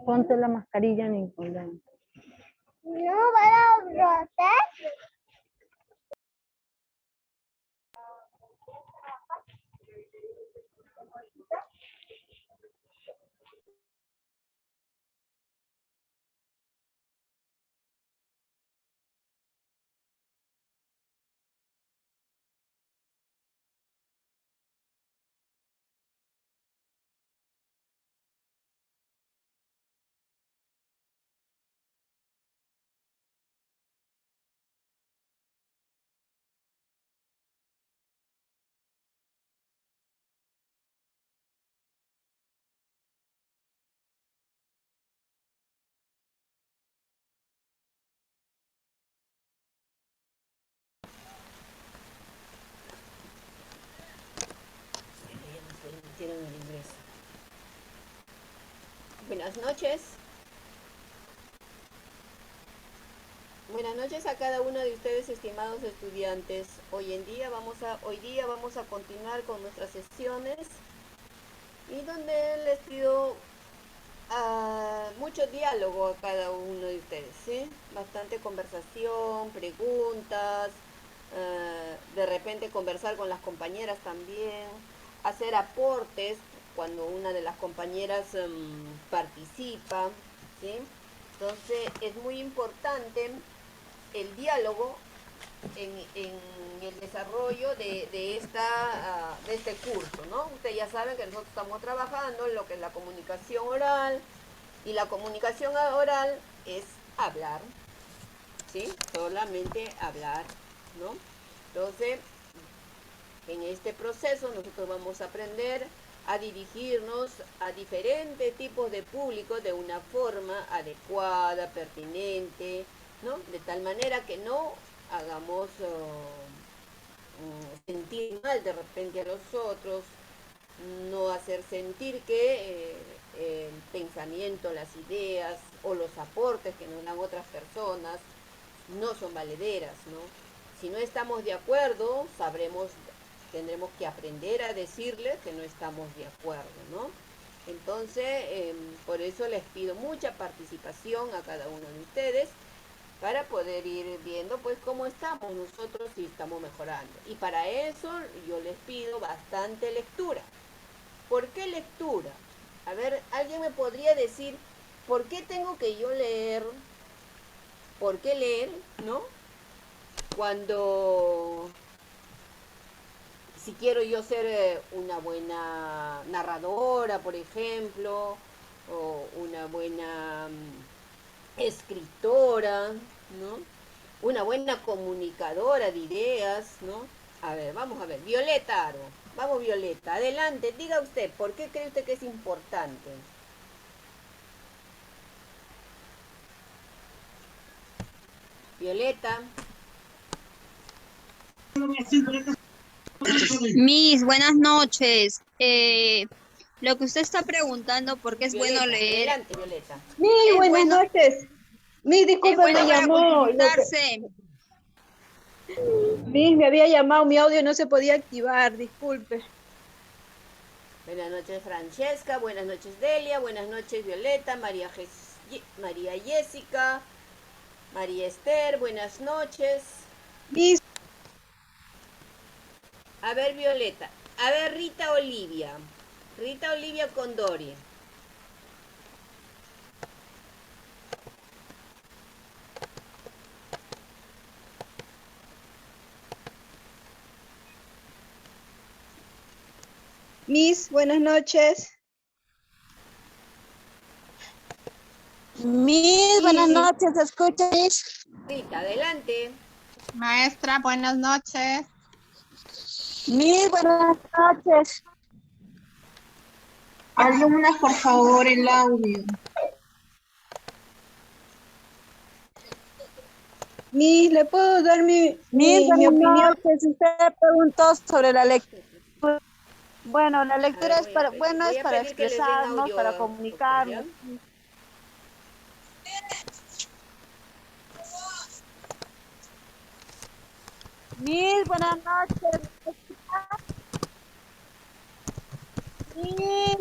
Ponte la mascarilla, Nicolás. No van a brotar. El ingreso. Buenas noches. Buenas noches a cada uno de ustedes, estimados estudiantes. Hoy día vamos a continuar con nuestras sesiones y donde les pido mucho diálogo a cada uno de ustedes, ¿sí? Bastante conversación, preguntas, de repente conversar con las compañeras también, hacer aportes cuando una de las compañeras participa, ¿sí? Entonces es muy importante el diálogo en el desarrollo de este curso, ¿no? Ustedes ya saben que nosotros estamos trabajando en lo que es la comunicación oral, y la comunicación oral es hablar, ¿sí? Solamente hablar, ¿no? Entonces, en este proceso nosotros vamos a aprender a dirigirnos a diferentes tipos de público de una forma adecuada, pertinente, ¿no? De tal manera que no hagamos sentir mal de repente a los otros, no hacer sentir que el pensamiento, las ideas o los aportes que nos dan otras personas no son valederas, ¿no? Si no estamos de acuerdo, tendremos que aprender a decirles que no estamos de acuerdo, ¿no? Entonces, por eso les pido mucha participación a cada uno de ustedes para poder ir viendo pues cómo estamos nosotros, si estamos mejorando. Y para eso yo les pido bastante lectura. ¿Por qué lectura? A ver, ¿alguien me podría decir por qué tengo que yo leer? ¿Por qué leer, no? Cuando, si quiero yo ser una buena narradora, por ejemplo, o una buena escritora, ¿no? Una buena comunicadora de ideas, ¿no? A ver, vamos a ver. Violeta Aro. Vamos, Violeta. Adelante, diga usted, ¿por qué cree usted que es importante? Violeta. Miss, buenas noches. Lo que usted está preguntando, ¿por qué es Violeta, bueno leer? adelante, Violeta. Mi, buenas noches. Mi, Es disculpe, bueno me para llamó. comunicarse. Miss, me había llamado, mi audio no se podía activar, disculpe. Buenas noches, Francesca. Buenas noches, Delia. Buenas noches, Violeta. María Jessica. María Esther. Buenas noches. Miss, A ver, Violeta. A ver, Rita Olivia. Rita Olivia Condori. Miss, buenas noches. Miss, buenas Sí. noches, ¿se escucha, Miss? Rita, adelante. Maestra, buenas noches. Miss, buenas noches. Alumnas, por favor, el audio. Miss, ¿le puedo dar mi Miss, mi buenas opinión? noches. Usted preguntó sobre la lectura. Bueno, la A lectura ver, es para, bueno, voy es a para pedir que les den expresarnos, audio, para doctor, ¿ya? comunicarnos. Miss, buenas noches. Miss,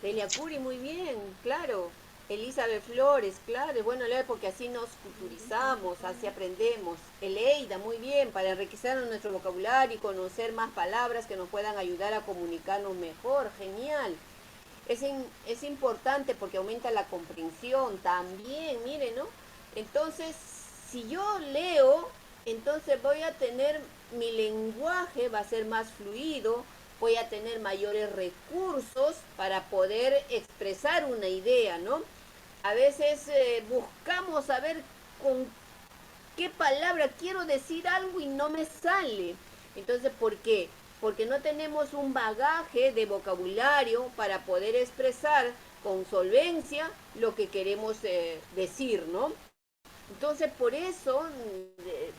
Delia Curi, muy bien, claro. Elizabeth Flores, claro, bueno, leer porque así nos culturizamos, así aprendemos. Eleida, muy bien, para enriquecer nuestro vocabulario y conocer más palabras que nos puedan ayudar a comunicarnos mejor, genial. Es importante porque aumenta la comprensión también, miren, ¿no? Entonces, si yo leo, entonces voy a tener, mi lenguaje va a ser más fluido, voy a tener mayores recursos para poder expresar una idea, ¿no? A veces buscamos saber con qué palabra quiero decir algo y no me sale. Entonces, ¿por qué? Porque no tenemos un bagaje de vocabulario para poder expresar con solvencia lo que queremos decir, ¿no? Entonces, por eso,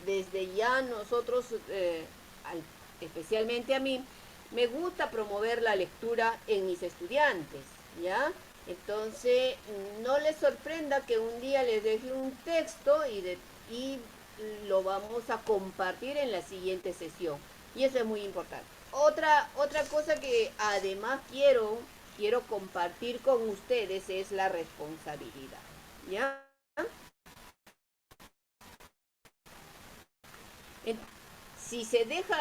desde ya nosotros, especialmente a mí, me gusta promover la lectura en mis estudiantes, ¿ya? Entonces, no les sorprenda que un día les deje un texto y lo vamos a compartir en la siguiente sesión. Y eso es muy importante. Otra cosa que además quiero compartir con ustedes es la responsabilidad, ¿ya? Si se deja,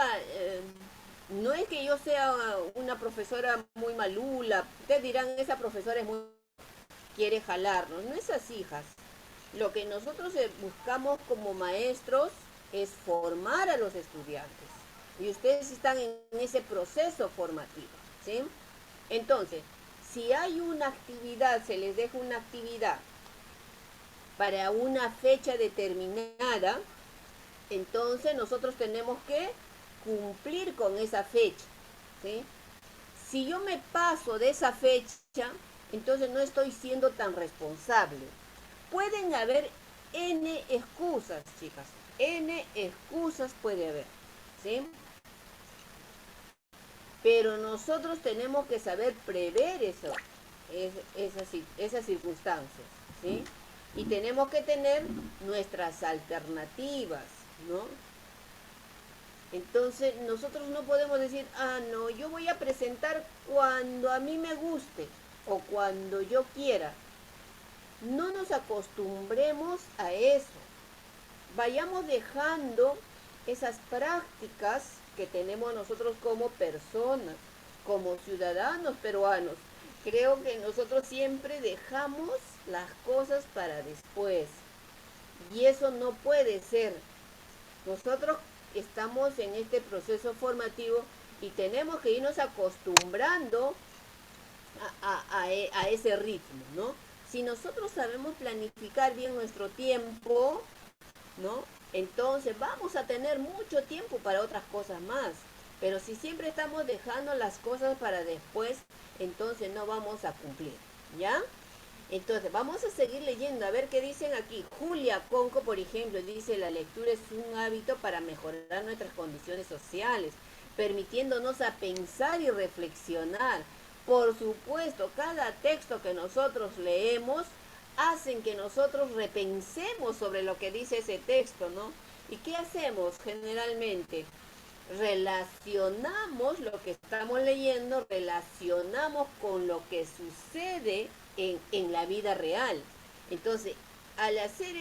no es que yo sea una profesora muy malula, ustedes dirán, esa profesora es muy, quiere jalarnos, no es así, hijas. Lo que nosotros buscamos como maestros es formar a los estudiantes y ustedes están en ese proceso formativo, ¿sí? Entonces, si hay una actividad, se les deja una actividad para una fecha determinada, entonces nosotros tenemos que cumplir con esa fecha, ¿sí? Si yo me paso de esa fecha, entonces no estoy siendo tan responsable. Pueden haber N excusas, chicas. N excusas puede haber, ¿sí? Pero nosotros tenemos que saber prever eso, esas circunstancias, ¿sí? Y tenemos que tener nuestras alternativas, ¿no? Entonces nosotros no podemos decir, ah, no, yo voy a presentar cuando a mí me guste o cuando yo quiera. No nos acostumbremos a eso. Vayamos dejando esas prácticas que tenemos nosotros como personas, como ciudadanos peruanos. Creo que nosotros siempre dejamos las cosas para después. Y eso no puede ser. Nosotros estamos en este proceso formativo y tenemos que irnos acostumbrando a ese ritmo, ¿no? Si nosotros sabemos planificar bien nuestro tiempo, ¿no? Entonces vamos a tener mucho tiempo para otras cosas más. Pero si siempre estamos dejando las cosas para después, entonces no vamos a cumplir, ¿ya? Entonces, vamos a seguir leyendo, a ver qué dicen aquí. Julia Conco, por ejemplo, dice, la lectura es un hábito para mejorar nuestras condiciones sociales, permitiéndonos a pensar y reflexionar. Por supuesto, cada texto que nosotros leemos hacen que nosotros repensemos sobre lo que dice ese texto, ¿no? ¿Y qué hacemos generalmente? Relacionamos lo que estamos leyendo, relacionamos con lo que sucede en la vida real. Entonces, al hacer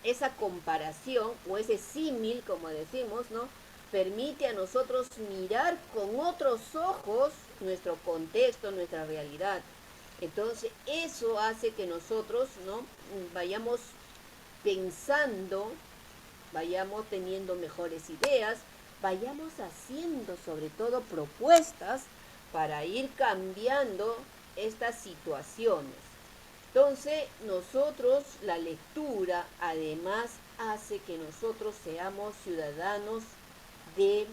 esa comparación o ese símil, como decimos, ¿no? Permite a nosotros mirar con otros ojos nuestro contexto, nuestra realidad. Entonces, eso hace que nosotros, ¿no? Vayamos pensando, vayamos teniendo mejores ideas, vayamos haciendo sobre todo propuestas para ir cambiando estas situaciones. Entonces, nosotros, la lectura, además, hace que nosotros seamos ciudadanos de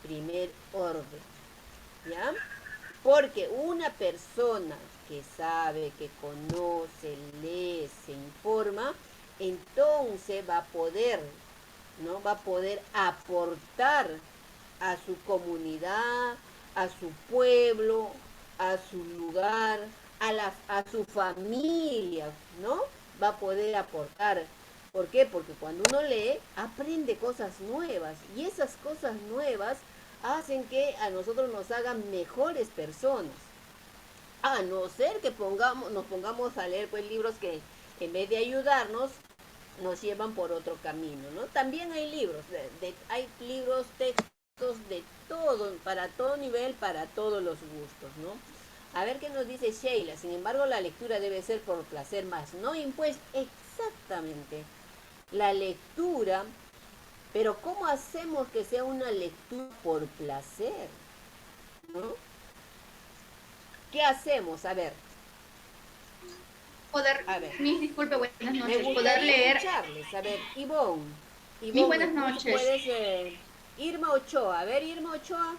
primer orden, ¿ya? Porque una persona que sabe, que conoce, lee, se informa, entonces va a poder, ¿no? Va a poder aportar a su comunidad, a su pueblo, a su lugar, a su familia, ¿no? Va a poder aportar. ¿Por qué? Porque cuando uno lee, aprende cosas nuevas y esas cosas nuevas hacen que a nosotros nos hagan mejores personas. A no ser que nos pongamos a leer pues libros que en vez de ayudarnos, nos llevan por otro camino, ¿no? También hay libros, hay libros, textos de todo, para todo nivel, para todos los gustos, ¿no? A ver qué nos dice Sheila. Sin embargo, la lectura debe ser por placer más, no impuesto. Exactamente. La lectura, pero ¿cómo hacemos que sea una lectura por placer? ¿No? ¿Qué hacemos? A ver. A ver. Mis disculpe, buenas Me noches. Poder gustaría leer. escucharles. A ver, Ivonne. Mis buenas noches. Puedes, Irma Ochoa. A ver, Irma Ochoa.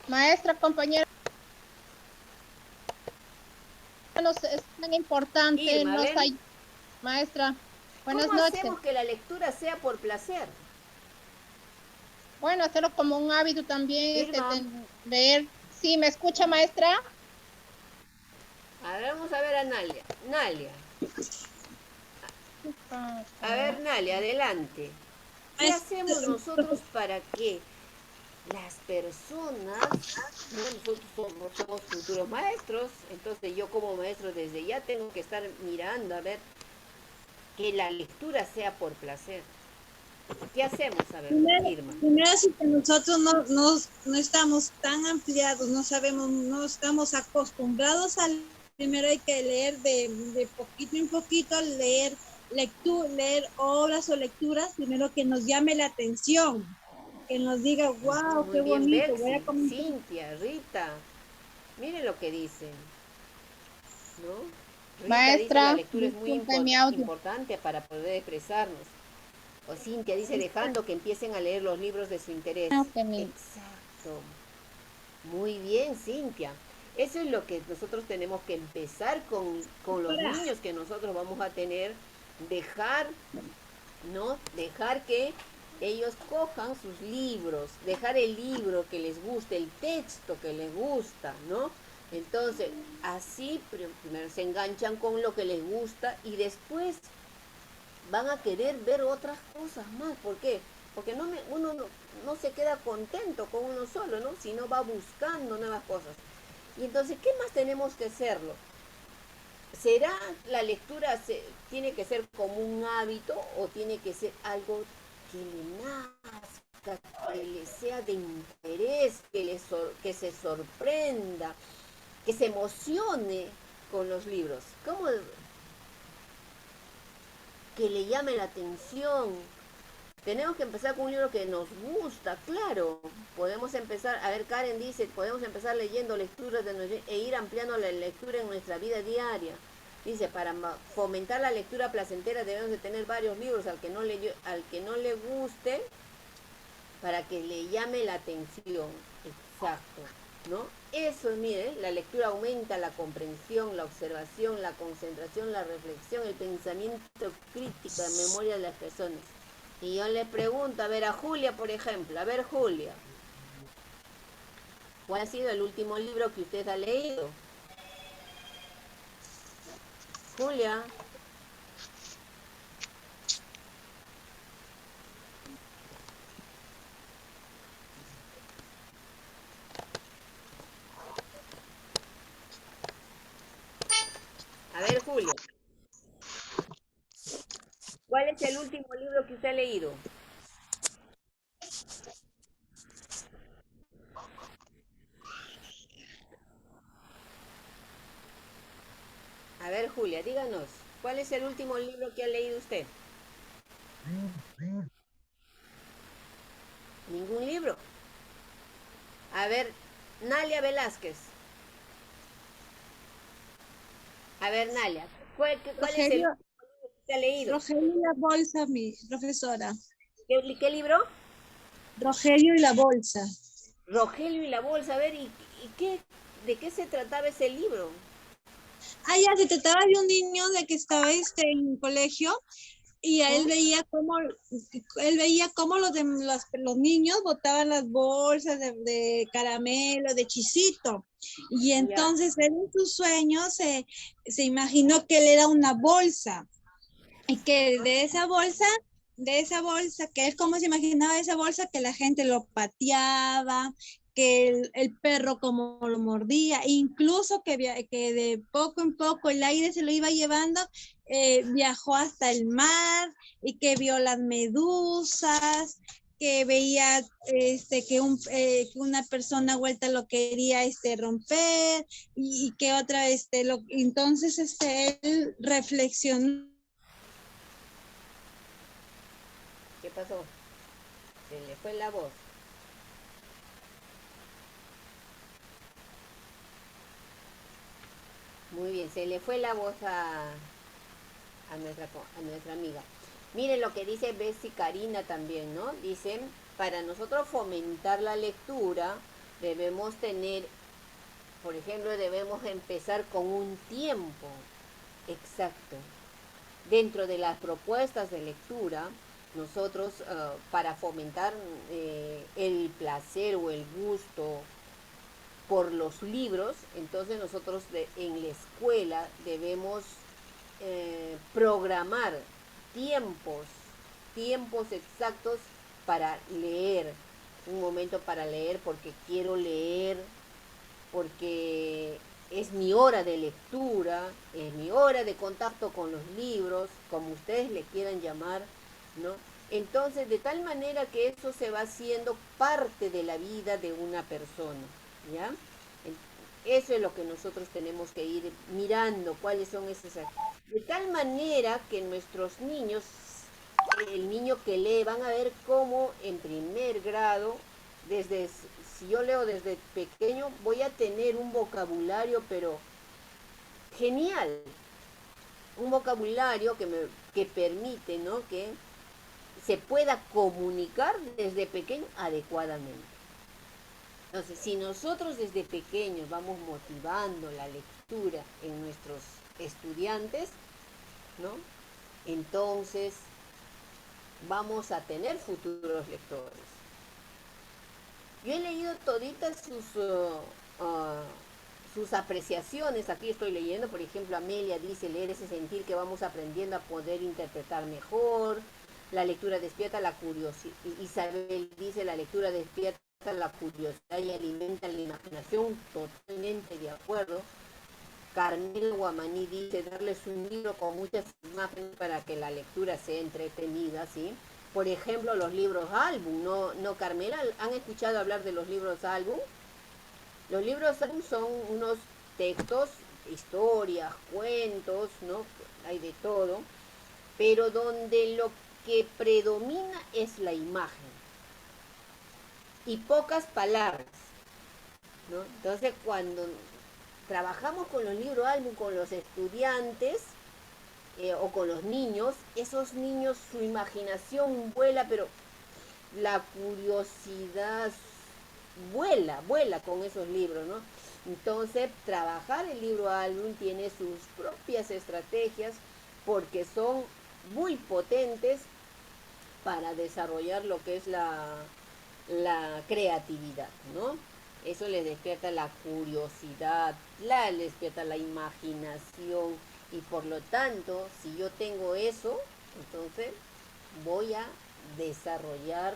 Maestra, compañera, es tan importante. Irma, a ver. Maestra, buenas ¿Cómo noches. hacemos que la lectura sea por placer? Bueno, hacerlo como un hábito también, Irma. leer. Sí, ¿me escucha, maestra? A ver, vamos a ver a Nalia. Nalia. A ver, Nalia, adelante. ¿Qué hacemos nosotros para que las personas, ¿no? Nosotros somos futuros maestros, entonces yo como maestro desde ya tengo que estar mirando a ver que la lectura sea por placer? ¿Qué hacemos? A ver, Irma. Primero, si que nosotros no estamos tan ampliados, no sabemos, no estamos acostumbrados a leer. Primero hay que leer de poquito en poquito, leer obras o lecturas, primero que nos llame la atención, que nos diga, wow, Muy qué bien, bonito, Betsy, voy a comentar. Cintia, Rita, miren lo que dicen, ¿no? Rita Maestra, dice, la lectura es muy disculpe mi audio. importante para poder expresarnos. O Cintia dice, dejando que empiecen a leer los libros de su interés. Exacto. Muy bien, Cintia. Eso es lo que nosotros tenemos que empezar con los niños que nosotros vamos a tener. Dejar que ellos cojan sus libros, dejar el libro que les guste, el texto que les gusta, ¿no? Entonces, así primero se enganchan con lo que les gusta y después van a querer ver otras cosas más. ¿Por qué? Porque uno no se queda contento con uno solo, ¿no? Sino va buscando nuevas cosas. Y entonces, ¿qué más tenemos que hacerlo? ¿Será la lectura tiene que ser como un hábito o tiene que ser algo que le nazca, que le sea de interés, que se sorprenda, que se emocione con los libros? ¿Cómo? Que le llame la atención. Tenemos que empezar con un libro que nos gusta, claro. Podemos empezar, a ver, Karen dice, podemos empezar leyendo lecturas e ir ampliando la lectura en nuestra vida diaria. Dice, para fomentar la lectura placentera debemos de tener varios libros al que no le guste, para que le llame la atención. Exacto. ¿no? Eso, mire, la lectura aumenta la comprensión, la observación, la concentración, la reflexión, el pensamiento crítico, la memoria de las personas. Y yo le pregunto, a ver, a Julia, por ejemplo, a ver, Julia, ¿cuál ha sido el último libro que usted ha leído? Julia. A ver, Julia. ¿Cuál es el último libro que usted ha leído? A ver, Julia, díganos, ¿cuál es el último libro que ha leído usted? Ningún libro. A ver, Nalia Velázquez. A ver, Nalia, ¿cuál es el Rogelio, último libro que usted ha leído? Rogelio y la bolsa, mi profesora. ¿Qué libro? Rogelio y la bolsa. Rogelio y la bolsa. A ver, de qué se trataba ese libro? Ah, ya, se trataba de un niño de que estaba en colegio y a él veía cómo los niños botaban las bolsas de caramelo, de chisito. Y Ya. entonces él en sus sueños se imaginó que él era una bolsa y que de esa bolsa, que él como se imaginaba esa bolsa, que la gente lo pateaba, que el perro como lo mordía, incluso que de poco en poco el aire se lo iba llevando, viajó hasta el mar y que vio las medusas, que veía que una persona vuelta lo quería romper y que otra, entonces él reflexionó. ¿Qué pasó? Se le fue la voz. Muy bien, se le fue la voz a nuestra amiga. Miren lo que dice Bessie Karina también, ¿no? Dicen, para nosotros fomentar la lectura, debemos tener, por ejemplo, debemos empezar con un tiempo exacto. Dentro de las propuestas de lectura, nosotros, para fomentar el placer o el gusto por los libros, entonces nosotros en la escuela debemos programar tiempos, tiempos exactos para leer, un momento para leer porque quiero leer, porque es mi hora de lectura, es mi hora de contacto con los libros, como ustedes le quieran llamar, ¿no? Entonces, de tal manera que eso se va haciendo parte de la vida de una persona, ¿ya? Eso es lo que nosotros tenemos que ir mirando, cuáles son esas. De tal manera que nuestros niños, el niño que lee, van a ver cómo en primer grado, si yo leo desde pequeño, voy a tener un vocabulario, pero genial. Un vocabulario que permite, ¿no?, que se pueda comunicar desde pequeño adecuadamente. Entonces, si nosotros desde pequeños vamos motivando la lectura en nuestros estudiantes, ¿no?, entonces vamos a tener futuros lectores. Yo he leído toditas sus apreciaciones. Aquí estoy leyendo, por ejemplo, Amelia dice, leer ese sentir que vamos aprendiendo a poder interpretar mejor. La lectura despierta la curiosidad. Isabel dice, la lectura despierta la curiosidad y alimenta la imaginación. Totalmente de acuerdo. Carmela Guamaní dice, darles un libro con muchas imágenes para que la lectura sea entretenida, ¿sí? Por ejemplo, los libros álbum, ¿no, Carmela? ¿Han escuchado hablar de los libros álbum? Los libros álbum son unos textos, historias, cuentos, ¿no? Hay de todo, pero donde lo que predomina es la imagen y pocas palabras, ¿no? Entonces, cuando trabajamos con los libros álbum, con los estudiantes o con los niños, esos niños, su imaginación vuela, pero la curiosidad vuela con esos libros, ¿no? Entonces, trabajar el libro álbum tiene sus propias estrategias porque son muy potentes para desarrollar lo que es la creatividad, ¿no? Eso les despierta la curiosidad, les despierta la imaginación y por lo tanto, si yo tengo eso, entonces voy a desarrollar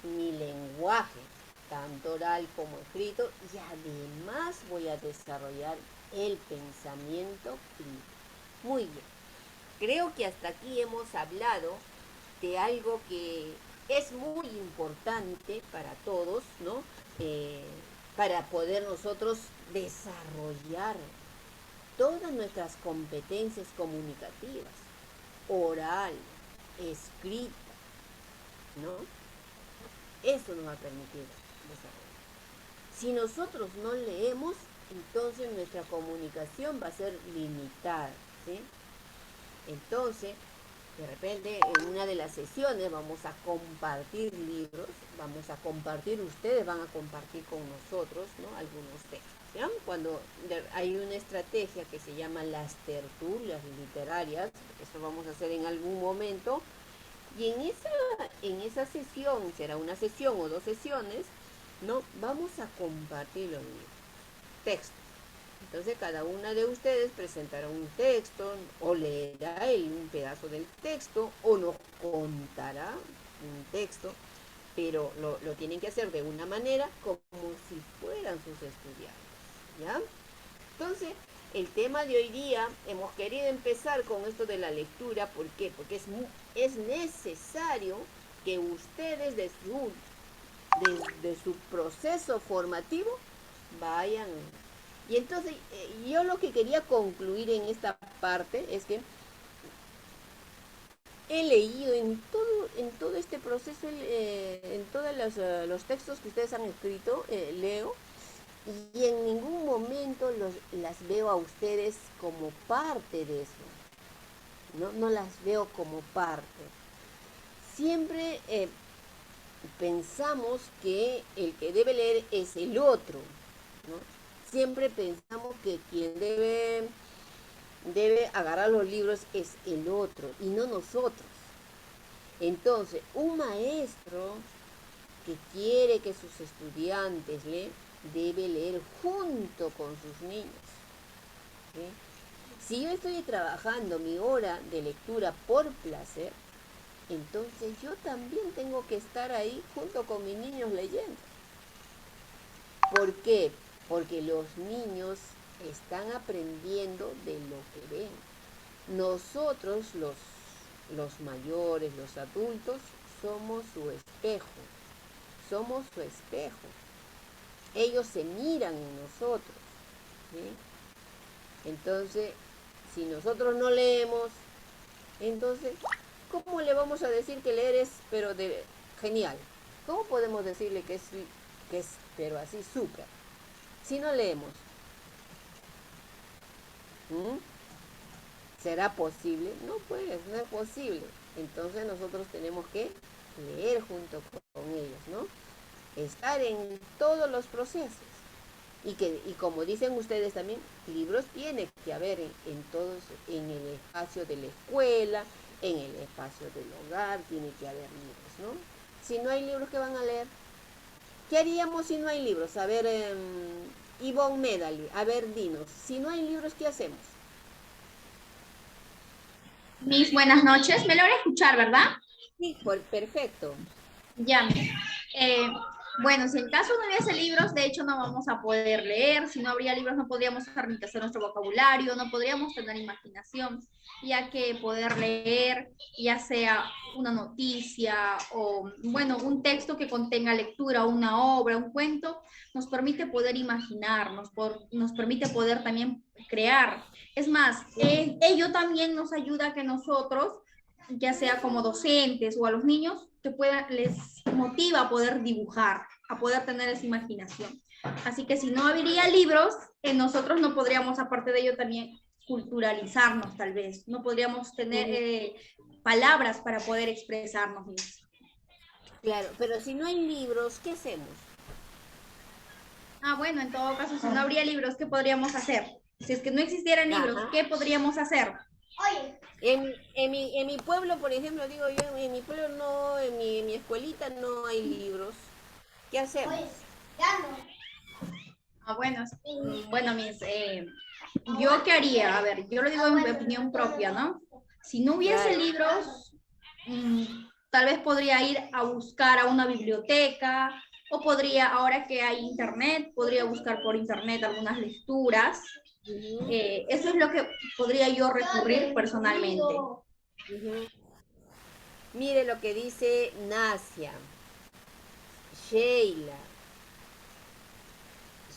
mi lenguaje, tanto oral como escrito, y además voy a desarrollar el pensamiento crítico. Muy bien, creo que hasta aquí hemos hablado de algo que es muy importante para todos, ¿no? Para poder nosotros desarrollar todas nuestras competencias comunicativas, oral, escrita, ¿no? Eso nos va a permitir desarrollar. Si nosotros no leemos, entonces nuestra comunicación va a ser limitada, ¿sí? Entonces, de repente, en una de las sesiones vamos a compartir libros, ustedes van a compartir con nosotros, ¿no? Algunos textos, ¿ya? Cuando hay una estrategia que se llama las tertulias literarias, eso vamos a hacer en algún momento, y en esa sesión, será una sesión o 2 sesiones, ¿no? Vamos a compartir los libros, textos. Entonces cada una de ustedes presentará un texto o leerá un pedazo del texto o nos contará un texto, pero lo tienen que hacer de una manera como si fueran sus estudiantes, ¿ya? Entonces, el tema de hoy día, hemos querido empezar con esto de la lectura. ¿Por qué? Porque es necesario que ustedes de su proceso formativo vayan. Y entonces, yo lo que quería concluir en esta parte es que he leído en todo este proceso, en todos los textos que ustedes han escrito, leo, y en ningún momento las veo a ustedes como parte de eso, no las veo como parte. Siempre pensamos que el que debe leer es el otro, ¿no? Siempre pensamos que quien debe agarrar los libros es el otro y no nosotros. Entonces, un maestro que quiere que sus estudiantes lean, debe leer junto con sus niños, ¿sí? Si yo estoy trabajando mi hora de lectura por placer, entonces yo también tengo que estar ahí junto con mis niños leyendo. ¿Por qué? Porque los niños están aprendiendo de lo que ven. Nosotros, los mayores, los adultos, somos su espejo. Somos su espejo. Ellos se miran en nosotros, ¿sí? Entonces, si nosotros no leemos, entonces, ¿cómo le vamos a decir que leer es, pero genial? ¿Cómo podemos decirle que es pero así, súper? Si no leemos, ¿será posible? No, pues, no es posible. Entonces nosotros tenemos que leer junto con ellos, ¿no? Estar en todos los procesos. Y como dicen ustedes también, libros tiene que haber en todos, en el espacio de la escuela, en el espacio del hogar, tiene que haber libros, ¿no? Si no hay libros, ¿qué van a leer? ¿Qué haríamos si no hay libros? A ver, Ivonne Medali, a ver, dinos, si no hay libros, ¿qué hacemos? Mis buenas noches, me logran escuchar, ¿verdad? Sí, perfecto. Ya. Bueno, si en caso no hubiese libros, de hecho no vamos a poder leer. Si no habría libros, no podríamos enriquecer nuestro vocabulario, no podríamos tener imaginación, ya que poder leer, ya sea una noticia o, bueno, un texto que contenga lectura, una obra, un cuento, nos permite poder imaginar, nos permite poder también crear. Es más, ello también nos ayuda a que nosotros, ya sea como docentes o a los niños, les motiva a poder dibujar, a poder tener esa imaginación. Así que si no habría libros, nosotros no podríamos, aparte de ello, también culturalizarnos tal vez. No podríamos tener palabras para poder expresarnos mismos. Claro, pero si no hay libros, ¿qué hacemos? Ah, bueno, en todo caso, si no habría libros, ¿qué podríamos hacer? Si es que no existieran libros, ¿qué podríamos hacer? En mi pueblo, por ejemplo, digo yo, en mi pueblo no, en mi escuelita no hay libros. ¿Qué hacemos? Ah, bueno, bueno, ¿yo qué haría? A ver, yo lo digo en mi opinión propia, ¿no? Si no hubiese Claro. libros, tal vez podría ir a buscar a una biblioteca o podría, ahora que hay internet, podría buscar por internet algunas lecturas. Ujú, Eso es lo que podría yo recurrir personalmente. ujú. Mire lo que dice Nasia, Sheila,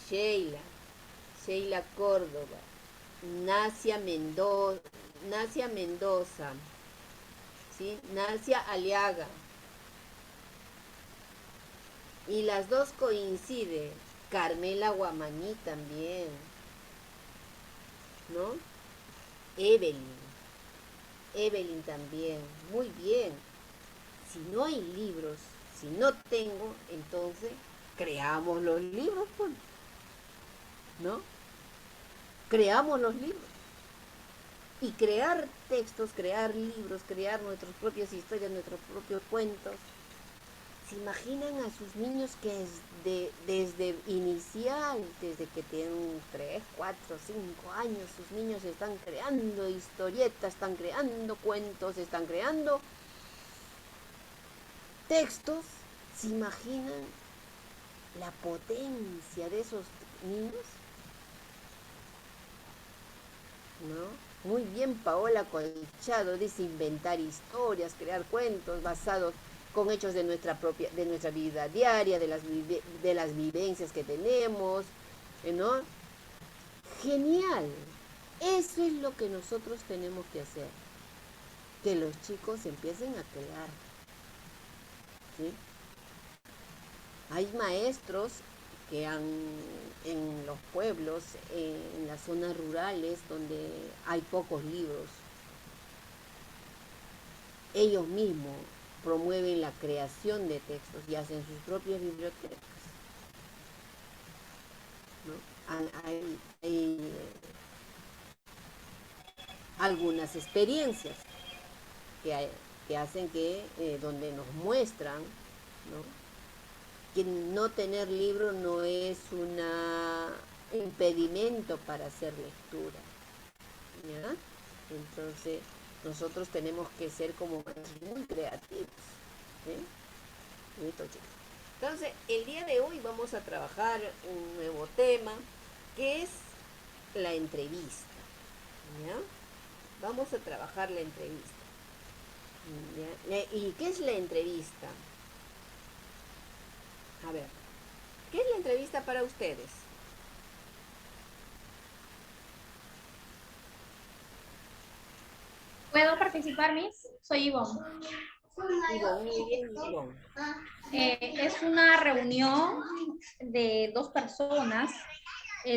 Sheila, Sheila Córdoba, Nasia Mendoza, Nasia Mendoza, ¿sí? Nasia Aliaga. Y las dos coinciden. Carmela Guamaní también, ¿no? Evelyn, Evelyn también. Muy bien. Si no hay libros, si no tengo, entonces creamos los libros, pues, ¿no? Creamos los libros. Y crear textos, crear libros, crear nuestras propias historias, nuestros propios cuentos. ¿Se imaginan a sus niños que desde inicial, desde que tienen 3, 4, 5 años, sus niños están creando historietas, están creando cuentos, están creando textos? ¿Se imaginan la potencia de esos niños? ¿No? Muy bien, Paola Colchado dice inventar historias, crear cuentos basados con hechos de nuestra vida diaria, de las vivencias que tenemos, ¿no? Genial. Eso es lo que nosotros tenemos que hacer. Que los chicos empiecen a crear. ¿Sí? Hay maestros que en los pueblos, en las zonas rurales donde hay pocos libros, ellos mismos promueven la creación de textos y hacen sus propias bibliotecas, ¿no? Hay algunas experiencias que hacen donde nos muestran, ¿no?, que no tener libro no es un impedimento para hacer lectura, ¿ya? Entonces, nosotros tenemos que ser como maestros muy creativos, ¿sí? Listo, chicos. Entonces, el día de hoy vamos a trabajar un nuevo tema, que es la entrevista, ¿ya? Vamos a trabajar la entrevista. ¿Ya? ¿Y qué es la entrevista? A ver, ¿qué es la entrevista para ustedes? ¿Puedo participar, Miss? Soy Ivonne. Ivonne, muy bien, Ivonne. Es una reunión de dos personas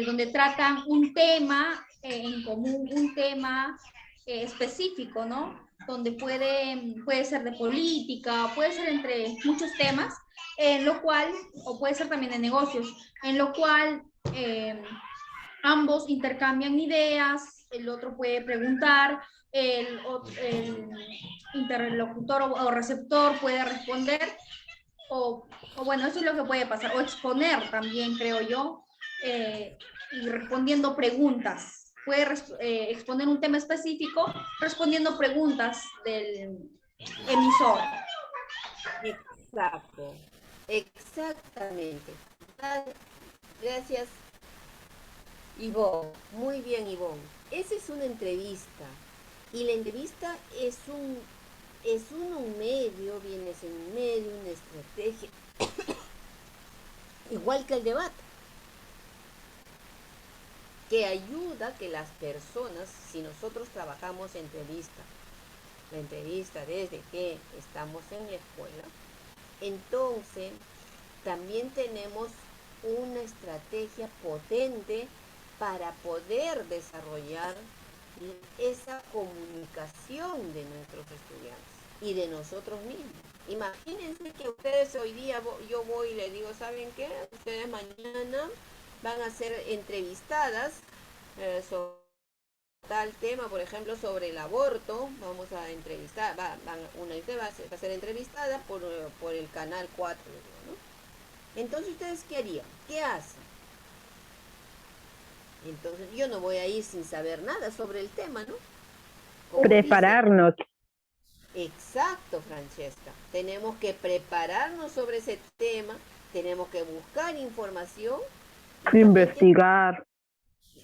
donde tratan un tema en común, un tema específico, ¿no? Donde puede ser de política, puede ser entre muchos temas, en lo cual, o puede ser también de negocios, en lo cual ambos intercambian ideas, el otro puede preguntar, el interlocutor o receptor puede responder, o bueno, eso es lo que puede pasar, o exponer también, creo yo, y respondiendo preguntas. Puede exponer un tema específico respondiendo preguntas del emisor. Exacto, exactamente. Gracias, Ivonne. Muy bien, Ivonne. Esa es una entrevista. Y la entrevista es un medio, viene a ser un medio, una estrategia, igual que el debate, que ayuda a que las personas, si nosotros trabajamos la entrevista desde que estamos en la escuela, entonces también tenemos una estrategia potente para poder desarrollar esa comunicación de nuestros estudiantes y de nosotros mismos. Imagínense que ustedes hoy día, yo voy y les digo, ¿saben qué? Ustedes mañana van a ser entrevistadas sobre tal tema, por ejemplo, sobre el aborto. Vamos a entrevistar, una de ustedes va a ser entrevistada por el canal 4, ¿no? Entonces, ¿ustedes qué harían? ¿Qué hacen? Entonces, yo no voy a ir sin saber nada sobre el tema, ¿no? Como Prepararnos. Exacto, Francesca. Tenemos que prepararnos sobre ese tema, tenemos que buscar información. Investigar.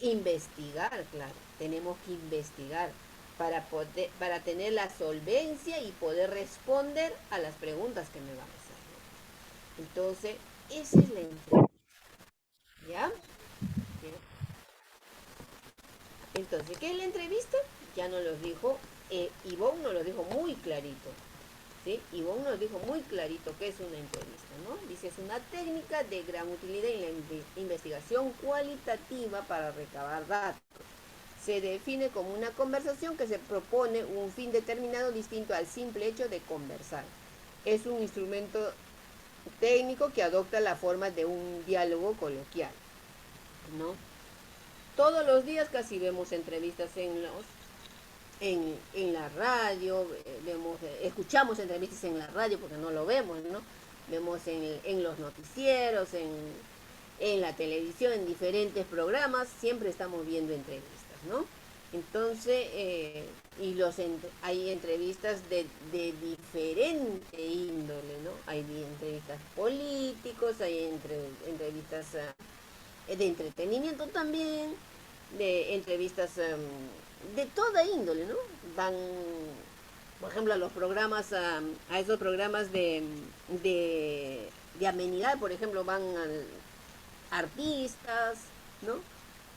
Investigar, claro. Tenemos que investigar para tener la solvencia y poder responder a las preguntas que me van a hacer. Entonces, esa es la entrevista. ¿Ya? Bien. Entonces, ¿qué es la entrevista? Ya nos lo dijo, Ivonne nos lo dijo muy clarito. ¿Sí? Ivonne nos dijo muy clarito qué es una entrevista, ¿no? Dice, es una técnica de gran utilidad en la investigación cualitativa para recabar datos. Se define como una conversación que se propone un fin determinado distinto al simple hecho de conversar. Es un instrumento técnico que adopta la forma de un diálogo coloquial, ¿no? Todos los días casi vemos entrevistas en la radio, escuchamos entrevistas en la radio porque no lo vemos, ¿no? Vemos en los noticieros, en la televisión, en diferentes programas, siempre estamos viendo entrevistas, ¿no? Entonces, hay entrevistas de diferente índole, ¿no? Hay entrevistas políticos, hay entrevistas de entretenimiento también, de entrevistas de toda índole, ¿no? Van, por ejemplo, a los programas, a esos programas de amenidad, por ejemplo, van artistas, ¿no?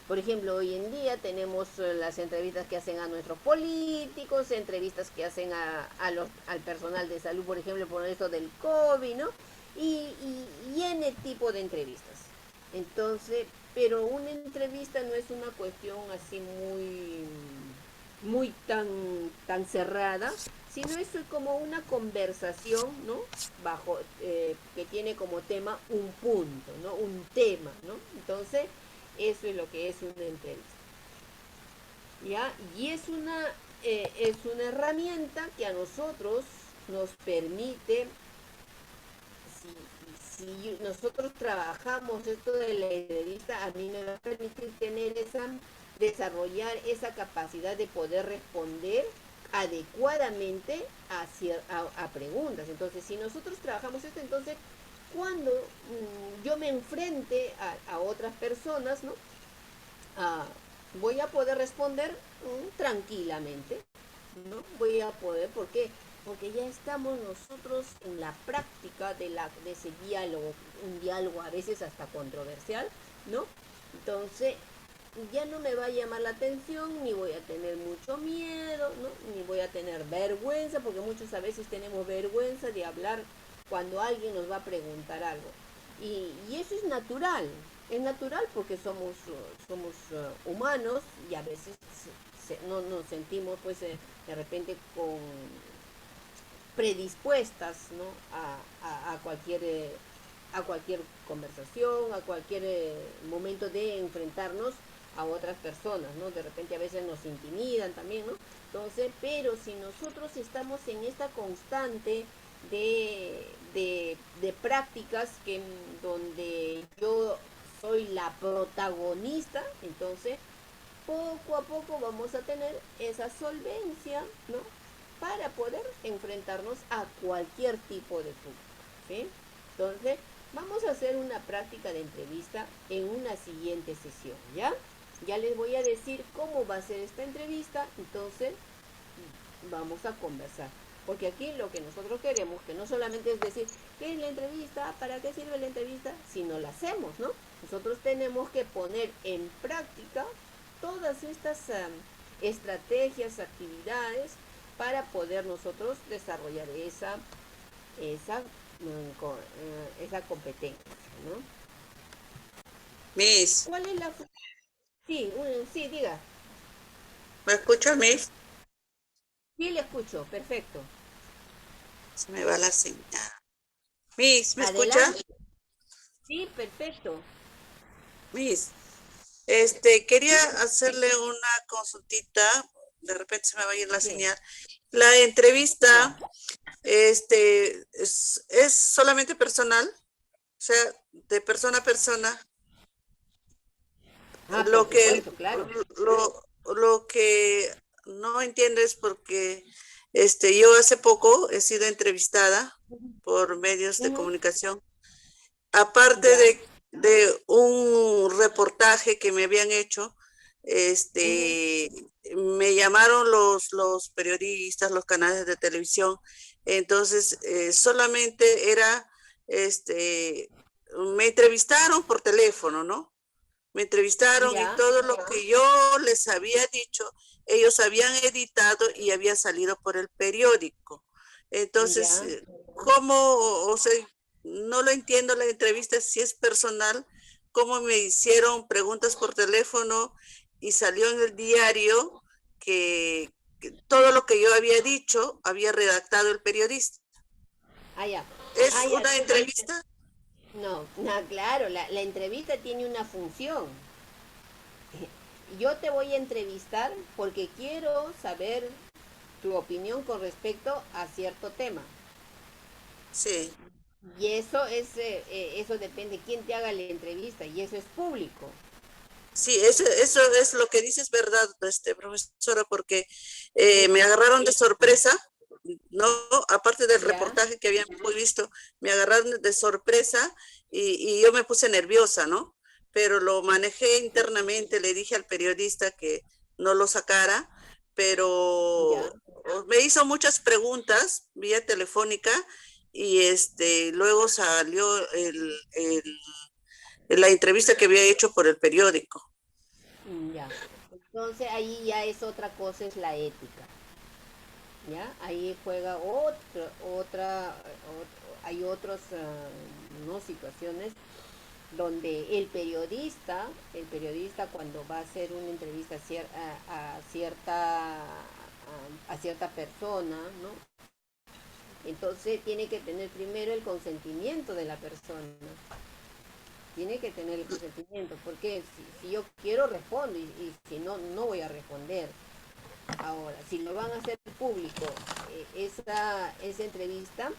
Por ejemplo, hoy en día tenemos las entrevistas que hacen a nuestros políticos, entrevistas que hacen al personal de salud, por ejemplo, por esto del COVID, ¿no? Y N tipo de entrevistas. Entonces, pero una entrevista no es una cuestión así muy tan cerrada, sino es como una conversación, ¿no? Que tiene como tema un punto, ¿no? Un tema, ¿no? Entonces, eso es lo que es una entrevista. ¿Ya? Y es una herramienta que a nosotros nos permite, si nosotros trabajamos esto de la entrevista, a mí me va a permitir desarrollar esa capacidad de poder responder adecuadamente a preguntas. Entonces, si nosotros trabajamos esto, entonces cuando yo me enfrente a otras personas, ¿no? Voy a poder responder tranquilamente, ¿no? Voy a poder, ¿por qué? Porque ya estamos nosotros en la práctica de ese diálogo, un diálogo a veces hasta controversial, ¿no? Entonces, ya no me va a llamar la atención, ni voy a tener mucho miedo, ¿no? Ni voy a tener vergüenza, porque muchas a veces tenemos vergüenza de hablar cuando alguien nos va a preguntar algo. Y eso es natural porque somos humanos y a veces no nos sentimos pues de repente predispuestas, ¿no? a cualquier conversación, a cualquier momento de enfrentarnos a otras personas, ¿no? De repente a veces nos intimidan también, ¿no? Entonces, pero si nosotros estamos en esta constante de prácticas donde yo soy la protagonista, entonces poco a poco vamos a tener esa solvencia, ¿no? Para poder enfrentarnos a cualquier tipo de público, ¿sí? Entonces, vamos a hacer una práctica de entrevista en una siguiente sesión, ¿ya? Ya les voy a decir cómo va a ser esta entrevista, entonces vamos a conversar. Porque aquí lo que nosotros queremos, que no solamente es decir, ¿qué es la entrevista? ¿Para qué sirve la entrevista? Sino la hacemos, ¿no? Nosotros tenemos que poner en práctica todas estas estrategias, actividades, para poder nosotros desarrollar esa competencia, ¿no? Miss, ¿Cuál es la... Sí, sí, diga. ¿me escucha, Miss? Sí, le escucho, perfecto. Se me va la señal. Miss, ¿me escucha? Adelante. Sí, perfecto. Miss, quería hacerle una consultita, de repente se me va a ir la Sí. señal. La entrevista, es solamente personal, o sea, de persona a persona. Ah, Lo por que, supuesto, claro. lo que no entiendo es porque, yo hace poco he sido entrevistada por medios de Ujú. comunicación. Aparte Ya. de un reportaje que me habían hecho, Ujú. me llamaron los periodistas, los canales de televisión. Entonces, solamente era, me entrevistaron por teléfono, ¿no? Me entrevistaron y Ya. todo lo que yo les había dicho, ellos habían editado y había salido por el periódico. Entonces, Ya. ¿cómo, o sea, no lo entiendo la entrevista si es personal, cómo me hicieron preguntas por teléfono y salió en el diario que todo lo que yo había dicho había redactado el periodista? Ah, ya. ¿Es Ah, ya. una entrevista? No, no, claro, la entrevista tiene una función. Yo te voy a entrevistar porque quiero saber tu opinión con respecto a cierto tema. Sí. Y eso depende quién te haga la entrevista y eso es público. Sí, eso es lo que dices, verdad, profesora, porque me agarraron de sorpresa, ¿no? Aparte del Ya, reportaje que habían muy visto, me agarraron de sorpresa y yo me puse nerviosa, ¿no? Pero lo manejé internamente, le dije al periodista que no lo sacara, ya, pero me hizo muchas preguntas vía telefónica y luego salió la entrevista que había hecho por el periódico. ya. Entonces ahí ya es otra cosa, es la ética. ¿Ya? Ahí juega hay otras no situaciones donde el periodista cuando va a hacer una entrevista a cierta persona, ¿no? Entonces tiene que tener primero el consentimiento de la persona. Tiene que tener el consentimiento, porque si yo quiero respondo y si no, no voy a responder. Ahora, si lo van a hacer público esa entrevista,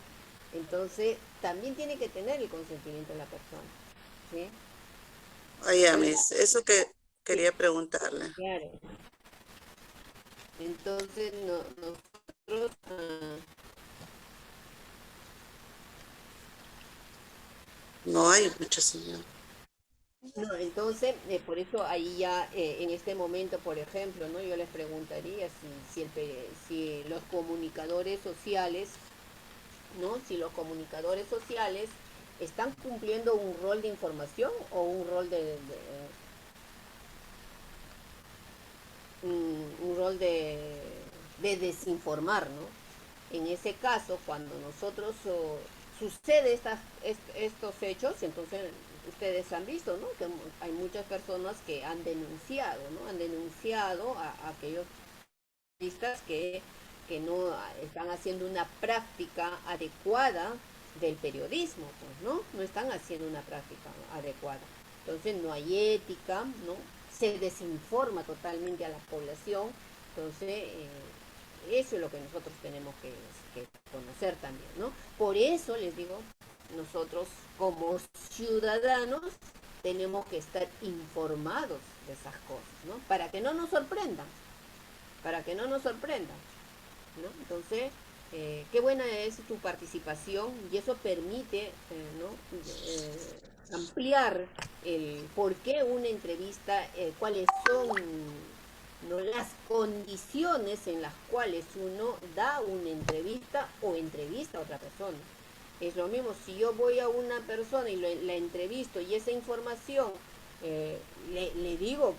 entonces también tiene que tener el consentimiento de la persona. ¿Sí? Oye, Entonces, Miss, eso que sí, quería preguntarle. claro. Entonces, nosotros, No hay mucha señal. no, entonces, por eso ahí ya, en este momento, por ejemplo, ¿no? Yo les preguntaría si los comunicadores sociales, ¿no? Si los comunicadores sociales están cumpliendo un rol de información o un rol un rol de desinformar, ¿no? En ese caso, cuando nosotros sucede estos hechos, entonces ustedes han visto, ¿no? Que hay muchas personas que han denunciado, ¿no? Han denunciado a aquellos periodistas que no están haciendo una práctica adecuada del periodismo, pues, ¿no? No están haciendo una práctica adecuada. Entonces no hay ética, ¿no? Se desinforma totalmente a la población. Entonces, eso es lo que nosotros tenemos que conocer también, ¿no? Por eso les digo, nosotros como ciudadanos tenemos que estar informados de esas cosas, ¿no? Para que no nos sorprendan, para que no nos sorprendan, ¿no? Entonces, qué buena es tu participación y eso permite, ¿no? Ampliar el por qué una entrevista, cuáles son, ¿no? Las condiciones en las cuales uno da una entrevista o entrevista a otra persona. Es lo mismo si yo voy a una persona y la entrevisto y esa información le digo,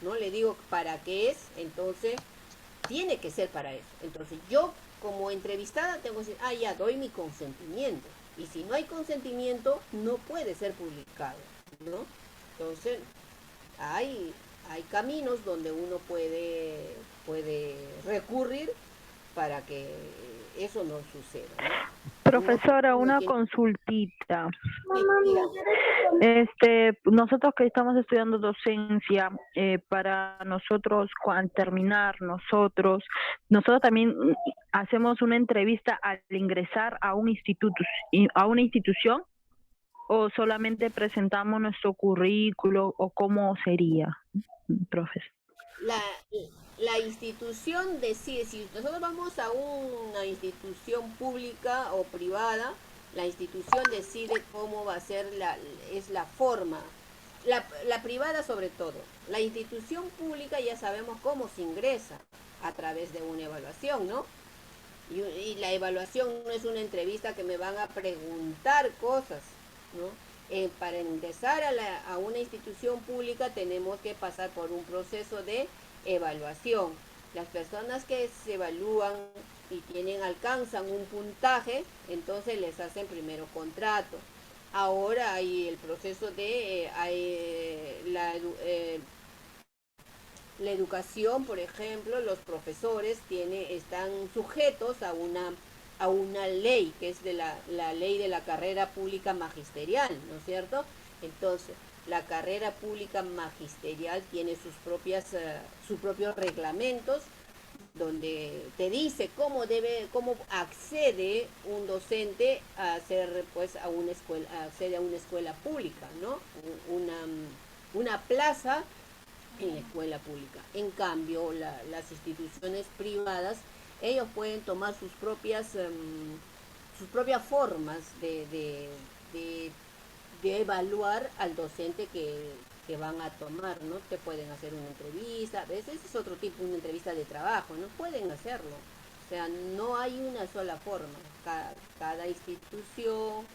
¿no? Le digo para qué es, entonces tiene que ser para eso. Entonces yo como entrevistada tengo que decir, ya doy mi consentimiento. Y si no hay consentimiento, no puede ser publicado, ¿no? Entonces, hay caminos donde uno puede recurrir para que eso no suceda, ¿no? Profesora, uno una tiene- consultita. Sí, dígame. Nosotros que estamos estudiando docencia, para nosotros, al terminar, nosotros también hacemos una entrevista al ingresar a un a una institución, o solamente presentamos nuestro currículo, o cómo sería, profesor. La, la institución decide, si nosotros vamos a una institución pública o privada, la institución decide cómo va a ser es la forma. La privada sobre todo. La institución pública ya sabemos cómo se ingresa a través de una evaluación, ¿no? Y la evaluación no es una entrevista que me van a preguntar cosas, ¿no? Para ingresar a una institución pública tenemos que pasar por un proceso de evaluación. Las personas que se evalúan y alcanzan un puntaje, entonces les hacen primero contrato. Ahora hay el proceso de la educación, por ejemplo, los profesores están sujetos a una ley, que es de la ley de la carrera pública magisterial, ¿no es cierto? Entonces, la carrera pública magisterial tiene sus propios reglamentos, donde te dice cómo accede un docente a hacer, pues, accede a una escuela pública, ¿no? Una plaza en la escuela pública. En cambio, las instituciones privadas, ellos pueden tomar sus propias formas de evaluar al docente que van a tomar, ¿no? Te pueden hacer una entrevista, a veces es otro tipo, una entrevista de trabajo, ¿no? Pueden hacerlo. O sea, no hay una sola forma. Cada institución,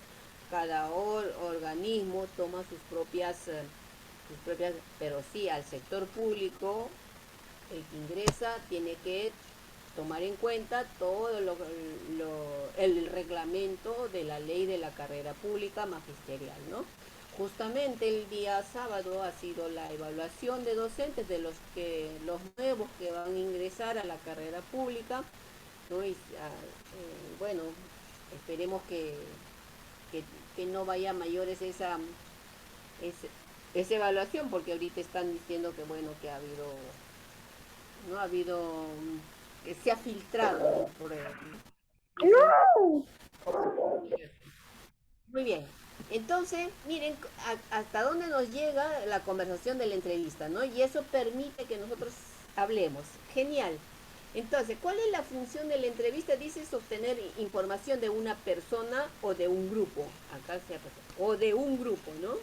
cada organismo toma sus propias, pero sí, al sector público, el que ingresa tiene que tomar en cuenta todo el reglamento de la ley de la carrera pública magisterial, ¿no? Justamente el día sábado ha sido la evaluación de docentes de los nuevos que van a ingresar a la carrera pública, ¿no? Y bueno, esperemos que no vaya a mayores esa evaluación, porque ahorita están diciendo que bueno, que que se ha filtrado por Muy bien. Entonces, miren hasta dónde nos llega la conversación de la entrevista, ¿no? Y eso permite que nosotros hablemos. Genial. Entonces, ¿cuál es la función de la entrevista? Dices obtener información de una persona o de un grupo. Acá se ha pasado. O de un grupo, ¿no?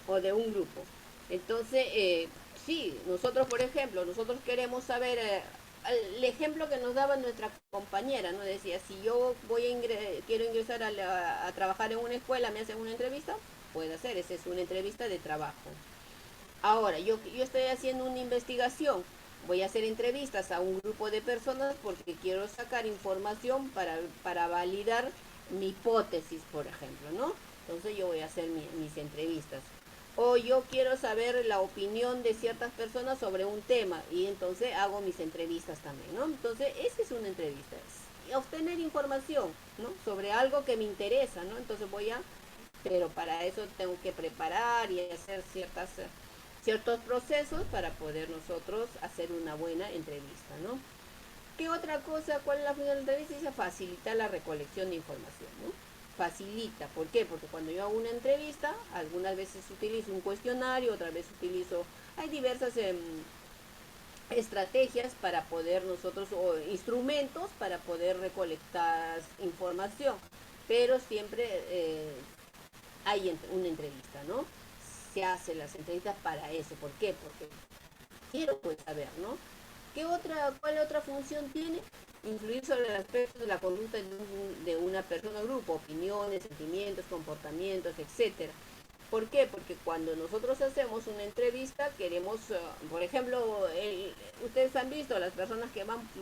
O de un grupo. Entonces, sí, nosotros, por ejemplo, nosotros queremos saber, el ejemplo que nos daba nuestra compañera, ¿no? Decía, si yo quiero ingresar a trabajar en una escuela, ¿me hacen una entrevista? Puede hacer, esa es una entrevista de trabajo. Ahora, yo estoy haciendo una investigación, voy a hacer entrevistas a un grupo de personas porque quiero sacar información para validar mi hipótesis, por ejemplo, ¿no? Entonces yo voy a hacer mis entrevistas. O yo quiero saber la opinión de ciertas personas sobre un tema y entonces hago mis entrevistas también, ¿no? Entonces, esa es una entrevista, es obtener información, ¿no? Sobre algo que me interesa, ¿no? Entonces pero para eso tengo que preparar y hacer ciertos procesos para poder nosotros hacer una buena entrevista, ¿no? ¿Qué otra cosa? ¿Cuál es la función de la entrevista? Dice facilitar la recolección de información, ¿no? Facilita, ¿por qué? Porque cuando yo hago una entrevista, algunas veces utilizo un cuestionario, otras veces hay diversas estrategias para poder o instrumentos para poder recolectar información, pero siempre hay una entrevista, ¿no? Se hacen las entrevistas para eso, ¿por qué? Porque quiero pues saber, ¿no? ¿Cuál otra función tiene? Influir sobre los aspectos de la conducta de una persona o grupo, opiniones, sentimientos, comportamientos, etcétera. ¿Por qué? Porque cuando nosotros hacemos una entrevista queremos, por ejemplo, ustedes han visto las personas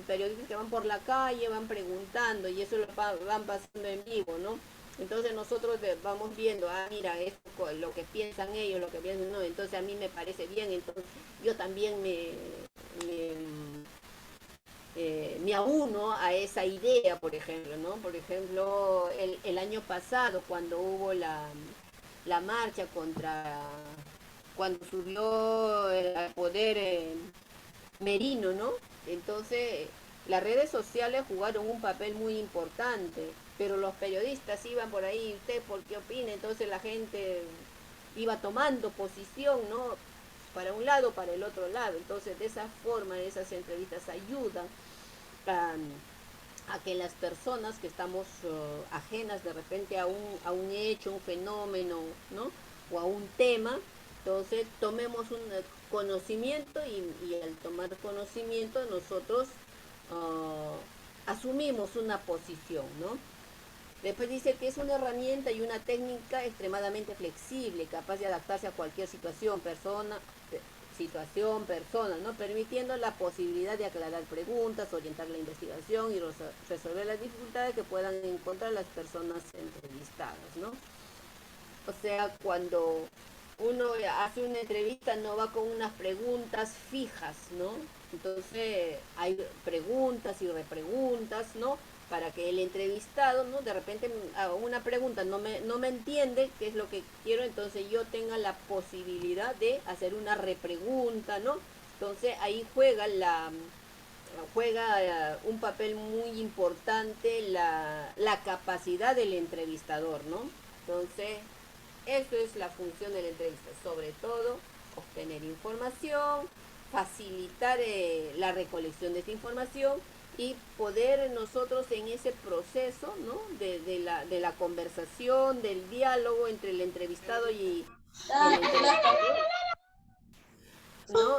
periodistas que van por la calle, van preguntando y eso lo van pasando en vivo, ¿no? Entonces nosotros vamos viendo, mira, esto, lo que piensan ellos, lo que piensan, no, entonces a mí me parece bien, entonces yo también me auno a esa idea, por ejemplo, ¿no? Por ejemplo, el año pasado, cuando hubo la marcha cuando subió al poder Merino, ¿no? Entonces, las redes sociales jugaron un papel muy importante, pero los periodistas iban por ahí, ¿usted por qué opina? Entonces la gente iba tomando posición, ¿no? Para un lado, para el otro lado. Entonces, de esa forma, esas entrevistas ayudan a que las personas que estamos ajenas de repente a un hecho, un fenómeno, ¿no? O a un tema, entonces tomemos un conocimiento y al tomar conocimiento nosotros asumimos una posición, ¿no? Después dice que es una herramienta y una técnica extremadamente flexible, capaz de adaptarse a cualquier persona, ¿no? Permitiendo la posibilidad de aclarar preguntas, orientar la investigación y resolver las dificultades que puedan encontrar las personas entrevistadas, ¿no? O sea, cuando uno hace una entrevista no va con unas preguntas fijas, ¿no? Entonces hay preguntas y repreguntas, ¿no? Para que el entrevistado, ¿no? De repente a una pregunta no me entiende qué es lo que quiero, entonces yo tenga la posibilidad de hacer una repregunta, ¿no? Entonces ahí juega un papel muy importante la capacidad del entrevistador, ¿no? Entonces, eso es la función de la entrevista, sobre todo obtener información, facilitar la recolección de esta información y poder nosotros en ese proceso, ¿no? de la conversación, del diálogo entre el entrevistado y el entrevistador, ¿no?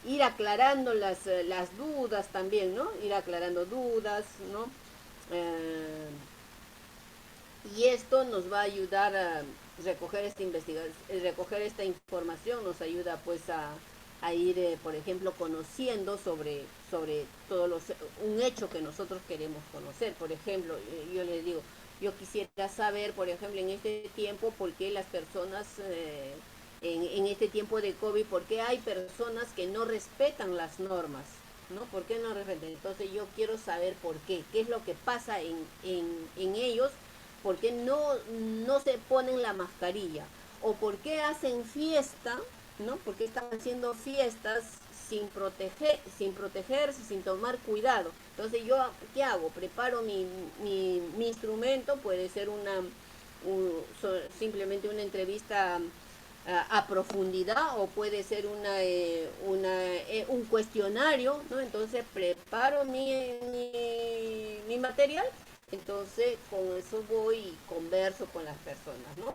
Ir aclarando las dudas también, ¿no? Ir aclarando dudas, ¿no? Y esto nos va a ayudar a recoger esta recoger esta información, nos ayuda pues a ir, por ejemplo, conociendo sobre un hecho que nosotros queremos conocer. Por ejemplo, yo les digo, yo quisiera saber, por ejemplo, en este tiempo, por qué las personas, en este tiempo de COVID, por qué hay personas que no respetan las normas, ¿no? ¿Por qué no respetan? Entonces yo quiero saber por qué es lo que pasa en ellos, por qué no se ponen la mascarilla, o por qué hacen fiesta, ¿no? Porque están haciendo fiestas sin protegerse, sin tomar cuidado. Entonces yo, ¿qué hago? Preparo mi instrumento, puede ser simplemente una entrevista a profundidad, o puede ser un cuestionario, ¿no? Entonces preparo mi material, entonces con eso voy y converso con las personas, ¿no?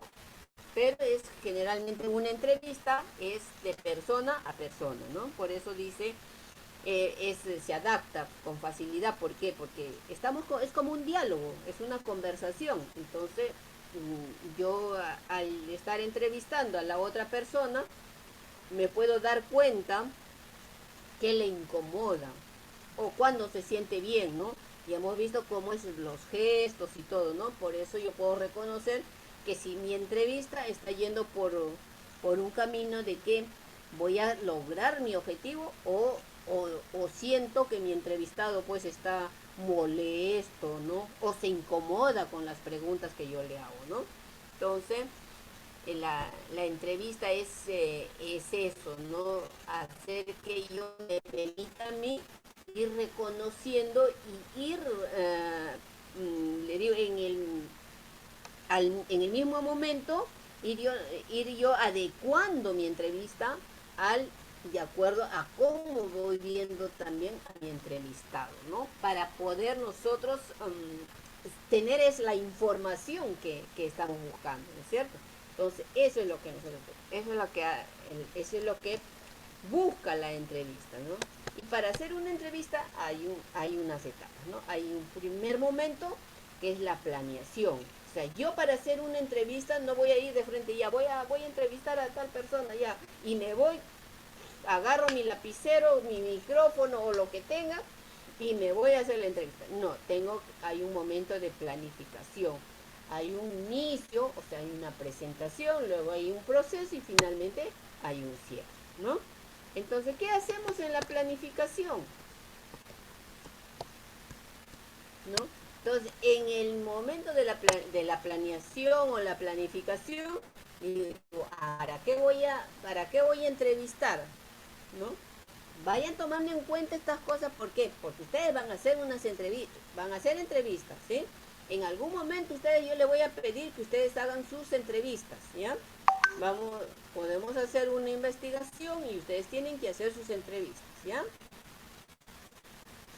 Pero es generalmente una entrevista, es de persona a persona, ¿no? Por eso dice, se adapta con facilidad. ¿Por qué? Porque es como un diálogo, es una conversación. Entonces, yo al estar entrevistando a la otra persona, me puedo dar cuenta qué le incomoda o cuando se siente bien, ¿no? Y hemos visto cómo es los gestos y todo, ¿no? Por eso yo puedo reconocer que si mi entrevista está yendo por un camino de que voy a lograr mi objetivo, o siento que mi entrevistado pues está molesto, ¿no? O se incomoda con las preguntas que yo le hago, ¿no? Entonces, la entrevista es eso, ¿no? Hacer que yo me permita a mí ir reconociendo y ir, le digo, en el mismo momento, ir yo adecuando mi entrevista de acuerdo a cómo voy viendo también a mi entrevistado, ¿no? Para poder nosotros tener la información que estamos buscando, ¿no es cierto? Entonces, eso es lo que eso es lo que busca la entrevista, ¿no? Y para hacer una entrevista hay unas etapas, ¿no? Hay un primer momento que es la planeación. O sea, yo para hacer una entrevista no voy a ir de frente, ya voy a entrevistar a tal persona, ya, y me voy, agarro mi lapicero, mi micrófono o lo que tenga, y me voy a hacer la entrevista. No, hay un momento de planificación. Hay un inicio, o sea, hay una presentación, luego hay un proceso y finalmente hay un cierre, ¿no? Entonces, ¿qué hacemos en la planificación? ¿no? Entonces, en el momento de la planeación o la planificación, y digo, ¿para qué voy a entrevistar? ¿No? Vayan tomando en cuenta estas cosas, ¿por qué? Porque ustedes van a hacer unas entrevistas, ¿sí? En algún momento yo les voy a pedir que ustedes hagan sus entrevistas, ¿ya? Podemos hacer una investigación y ustedes tienen que hacer sus entrevistas, ¿ya?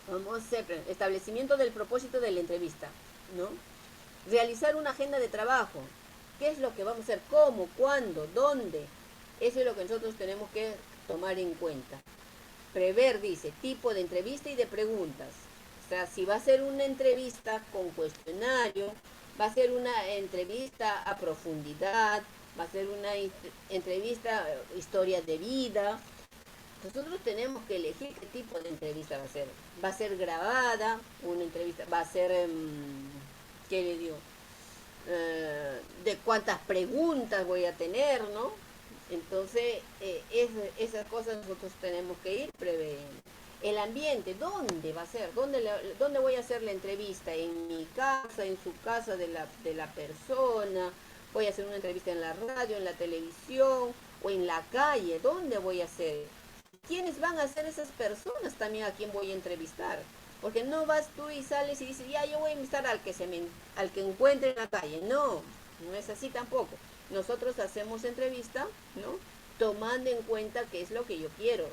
Vamos a hacer establecimiento del propósito de la entrevista, ¿no? Realizar una agenda de trabajo. ¿Qué es lo que vamos a hacer? ¿Cómo? ¿Cuándo? ¿Dónde? Eso es lo que nosotros tenemos que tomar en cuenta. Prever, dice, tipo de entrevista y de preguntas. O sea, si va a ser una entrevista con cuestionario, va a ser una entrevista a profundidad, va a ser una entrevista, historia de vida. Nosotros tenemos que elegir qué tipo de entrevista va a ser. Va a ser grabada, una entrevista, va a ser, ¿qué le digo? De cuántas preguntas voy a tener, ¿no? Entonces, esas cosas nosotros tenemos que ir preveyendo. El ambiente, ¿dónde va a ser? ¿Dónde voy a hacer la entrevista? ¿En mi casa, en su casa de la persona? ¿Voy a hacer una entrevista en la radio, en la televisión o en la calle? ¿Dónde voy a hacer? ¿Quiénes van a ser esas personas también a quien voy a entrevistar? Porque no vas tú y sales y dices, ya, yo voy a entrevistar al que encuentre en la calle. No, no es así tampoco. Nosotros hacemos entrevista, ¿no? Tomando en cuenta qué es lo que yo quiero,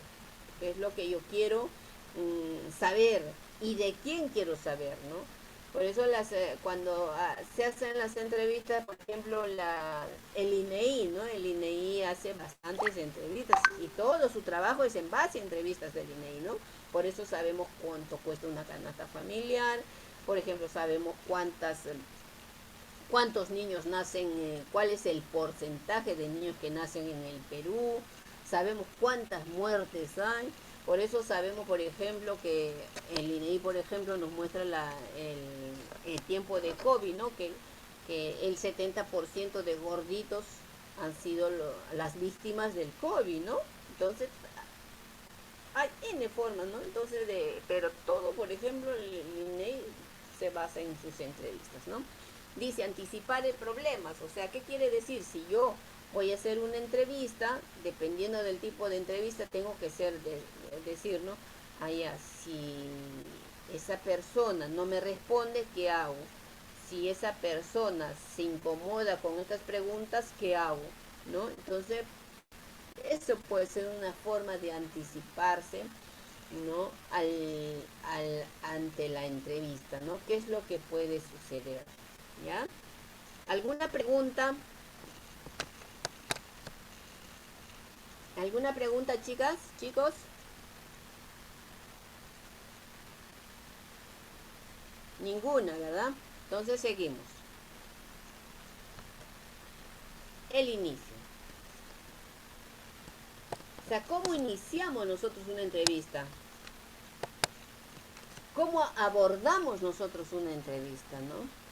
saber y de quién quiero saber, ¿no? Por eso cuando se hacen las entrevistas, por ejemplo, el INEI, ¿no? El INEI hace bastantes entrevistas y todo su trabajo es en base a entrevistas del INEI, ¿no? Por eso sabemos cuánto cuesta una canasta familiar, por ejemplo, sabemos cuántos niños nacen, cuál es el porcentaje de niños que nacen en el Perú, sabemos cuántas muertes hay. Por eso sabemos, por ejemplo, que el INEI, por ejemplo, nos muestra el tiempo de COVID, ¿no? Que el 70% de gorditos han sido las víctimas del COVID, ¿no? Entonces, hay N formas, ¿no? Entonces, pero todo, por ejemplo, el INEI se basa en sus entrevistas, ¿no? Dice anticipar problemas, o sea, ¿qué quiere decir? Si yo voy a hacer una entrevista, dependiendo del tipo de entrevista, tengo que decir, ¿no? Si esa persona no me responde, ¿qué hago? Si esa persona se incomoda con estas preguntas, ¿qué hago? ¿No? Entonces, eso puede ser una forma de anticiparse, ¿no? Ante la entrevista, ¿no? ¿Qué es lo que puede suceder? ¿Ya? ¿Alguna pregunta? ¿Alguna pregunta, chicas, chicos? Ninguna, ¿verdad? Entonces seguimos. El inicio. O sea, ¿cómo iniciamos nosotros una entrevista? ¿Cómo abordamos nosotros una entrevista, no?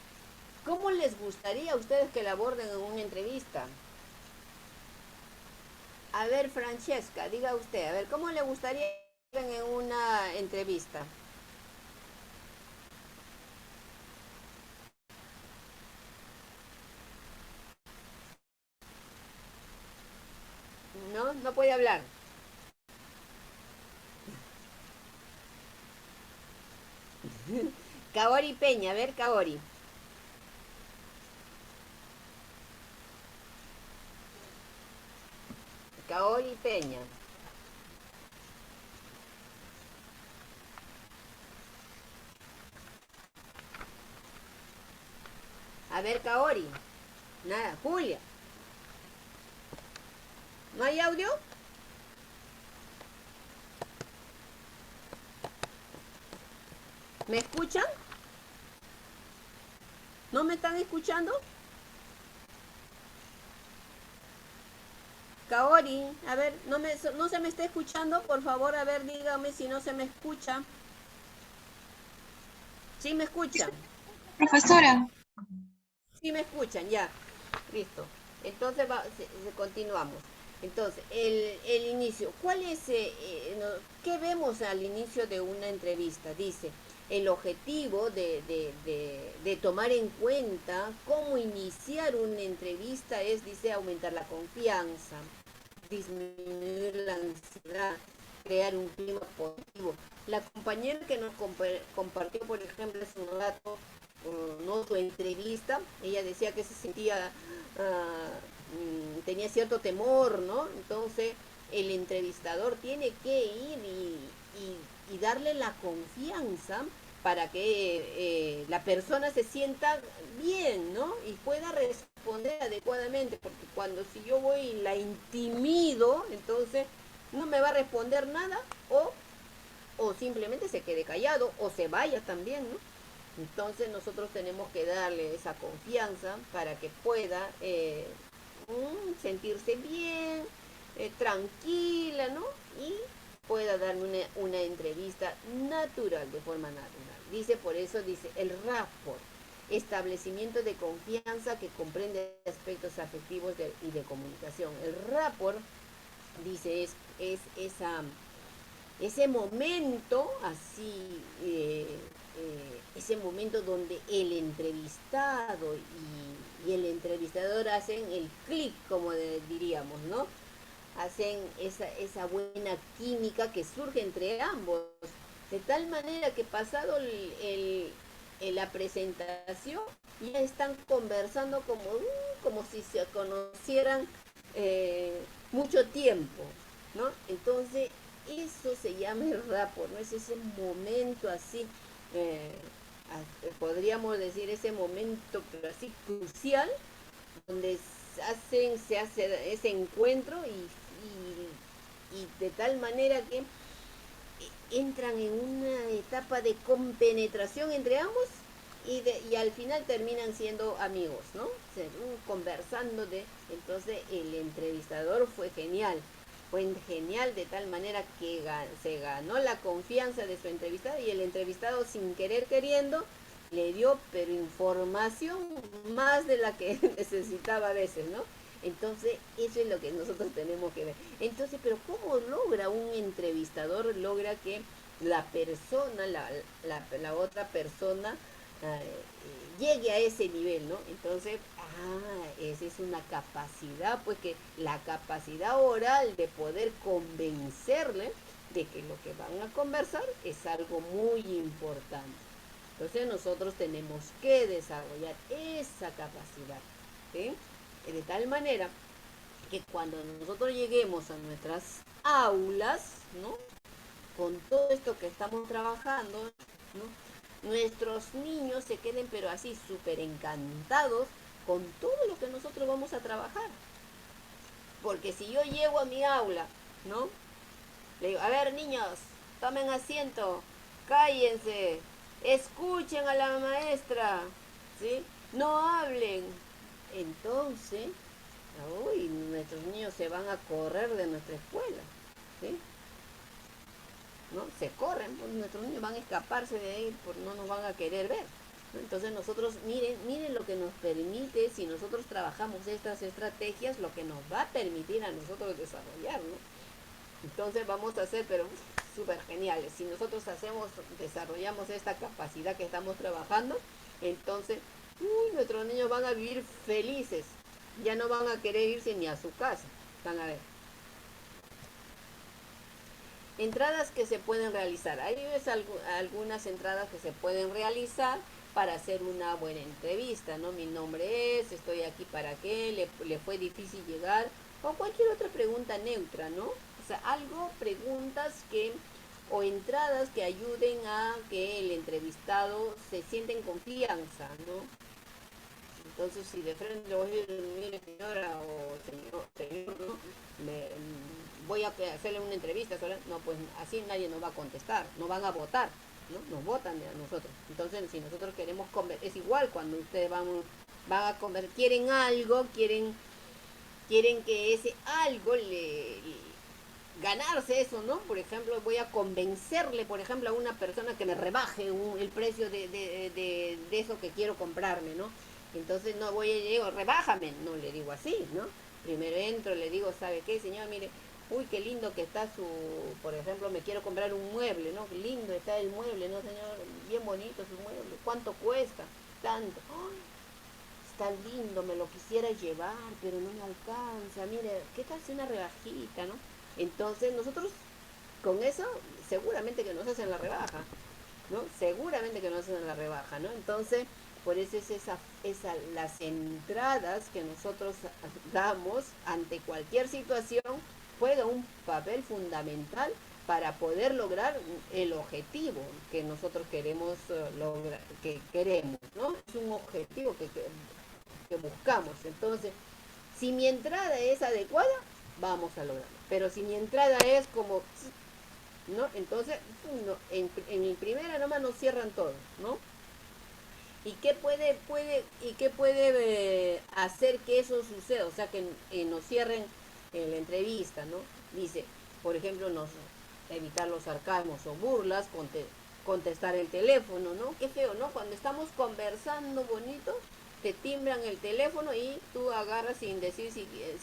¿Cómo les gustaría a ustedes que la aborden en una entrevista? A ver, Francesca, diga usted, a ver, ¿cómo le gustaría en una entrevista? No, no puede hablar. Kaori Peña, a ver, Kaori. Kaori Peña. A ver, Kaori. Nada, Julia. ¿No hay audio? ¿Me escuchan? ¿No me están escuchando? Kaori, a ver, no se me está escuchando, por favor, a ver, dígame si no se me escucha. ¿Sí me escuchan? Profesora. Sí me escuchan, ya. Listo. Entonces continuamos. Entonces, el inicio. ¿Qué vemos al inicio de una entrevista? Dice, el objetivo de tomar en cuenta cómo iniciar una entrevista es, dice, aumentar la confianza, disminuir la ansiedad, crear un clima positivo. La compañera que nos compartió, por ejemplo, hace un rato, ¿no?, su entrevista, ella decía que se sentía, tenía cierto temor, ¿no? Entonces, el entrevistador tiene que ir y darle la confianza para que la persona se sienta bien, ¿no? Y pueda responder adecuadamente, porque cuando si yo voy y la intimido, entonces no me va a responder nada, o simplemente se quede callado, o se vaya también, ¿no? Entonces nosotros tenemos que darle esa confianza para que pueda sentirse bien, tranquila, ¿no? Y pueda darme una entrevista natural, de forma natural. Dice, por eso dice, el rapport, establecimiento de confianza que comprende aspectos afectivos y de comunicación. El rapport, dice, es ese momento así, ese momento donde el entrevistado y el entrevistador hacen el clic, como diríamos, ¿no? Hacen esa buena química que surge entre ambos, de tal manera que pasado la presentación ya están conversando como si se conocieran mucho tiempo, ¿no? Entonces eso se llama el rapport, ¿no? Es ese momento así, podríamos decir ese momento, pero así crucial, donde se hace ese encuentro y de tal manera que entran en una etapa de compenetración entre ambos y al final terminan siendo amigos, ¿no? Conversando entonces el entrevistador fue genial de tal manera que se ganó la confianza de su entrevistado, y el entrevistado, sin querer queriendo, le dio pero información más de la que necesitaba a veces, ¿no? Entonces eso es lo que nosotros tenemos que ver. Entonces, pero ¿cómo logra un entrevistador, logra que la persona, la otra persona llegue a ese nivel, ¿no? Entonces, esa es una capacidad, pues, que la capacidad oral de poder convencerle de que lo que van a conversar es algo muy importante. Entonces nosotros tenemos que desarrollar esa capacidad, ¿sí? De tal manera que cuando nosotros lleguemos a nuestras aulas, ¿no?, con todo esto que estamos trabajando, ¿no?, nuestros niños se queden pero así súper encantados con todo lo que nosotros vamos a trabajar. Porque si yo llego a mi aula, ¿no?, le digo, a ver, niños, tomen asiento, cállense, escuchen a la maestra, ¿sí?, no hablen. Entonces, nuestros niños se van a correr de nuestra escuela, ¿sí? ¿No? Se corren, pues nuestros niños van a escaparse de ahí, porque no nos van a querer ver, ¿no? Entonces nosotros, miren lo que nos permite, si nosotros trabajamos estas estrategias, lo que nos va a permitir a nosotros desarrollar, ¿no? Entonces vamos a ser, pero súper geniales. Si nosotros desarrollamos esta capacidad que estamos trabajando, entonces nuestros niños van a vivir felices, ya no van a querer irse ni a su casa. Van a ver. Entradas que se pueden realizar. Hay algunas entradas que se pueden realizar para hacer una buena entrevista, ¿no? Mi nombre es, estoy aquí para qué, le fue difícil llegar, o cualquier otra pregunta neutra, ¿no? O sea, preguntas o entradas que ayuden a que el entrevistado se sienta en confianza, ¿no? Entonces, si de frente le voy a decir, mire, señora o señor, ¿no?, voy a hacerle una entrevista, no, pues así nadie nos va a contestar, no van a votar, ¿no? Nos votan a nosotros. Entonces, si nosotros queremos es igual cuando ustedes van a quieren algo, quieren que ese algo ganarse eso, ¿no? Por ejemplo, voy a convencerle, por ejemplo, a una persona que me rebaje el precio de eso que quiero comprarme, ¿no? Entonces le digo, rebájame, no le digo así, ¿no? Primero entro, le digo, ¿sabe qué, señor? Mire, uy, qué lindo que está por ejemplo, me quiero comprar un mueble, ¿no? Qué lindo está el mueble, ¿no, señor? Bien bonito su mueble. ¿Cuánto cuesta? Tanto. ¡Ay! Está lindo, me lo quisiera llevar, pero no me alcanza. Mire, ¿qué tal si una rebajita, no? Entonces nosotros con eso seguramente que nos hacen la rebaja, ¿no? Seguramente que nos hacen la rebaja, ¿no? Entonces, por eso es las entradas que nosotros damos ante cualquier situación juega un papel fundamental para poder lograr el objetivo que nosotros queremos lograr, que queremos, ¿no? Es un objetivo que buscamos. Entonces, si mi entrada es adecuada, vamos a lograrlo. Pero si mi entrada es como, ¿no? Entonces, no, en primera nomás nos cierran todo, ¿no? ¿Y qué puede hacer que eso suceda? O sea, que nos cierren la entrevista, ¿no? Dice, por ejemplo, evitar los sarcasmos o burlas, contestar el teléfono, ¿no? Qué feo, ¿no? Cuando estamos conversando bonito, te timbran el teléfono y tú agarras sin decir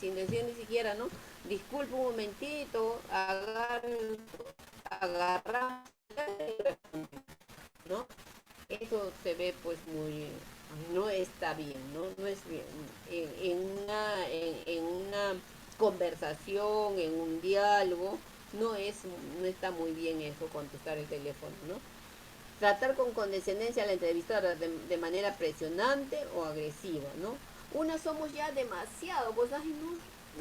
ni siquiera, ¿no? Disculpa un momentito, agarra, ¿no? Eso se ve pues no está bien, ¿no? No es bien. En una conversación, en un diálogo, no está muy bien eso, contestar el teléfono, ¿no? Tratar con condescendencia a la entrevistadora de manera presionante o agresiva, ¿no? Unas somos ya demasiado, pues, ay, no,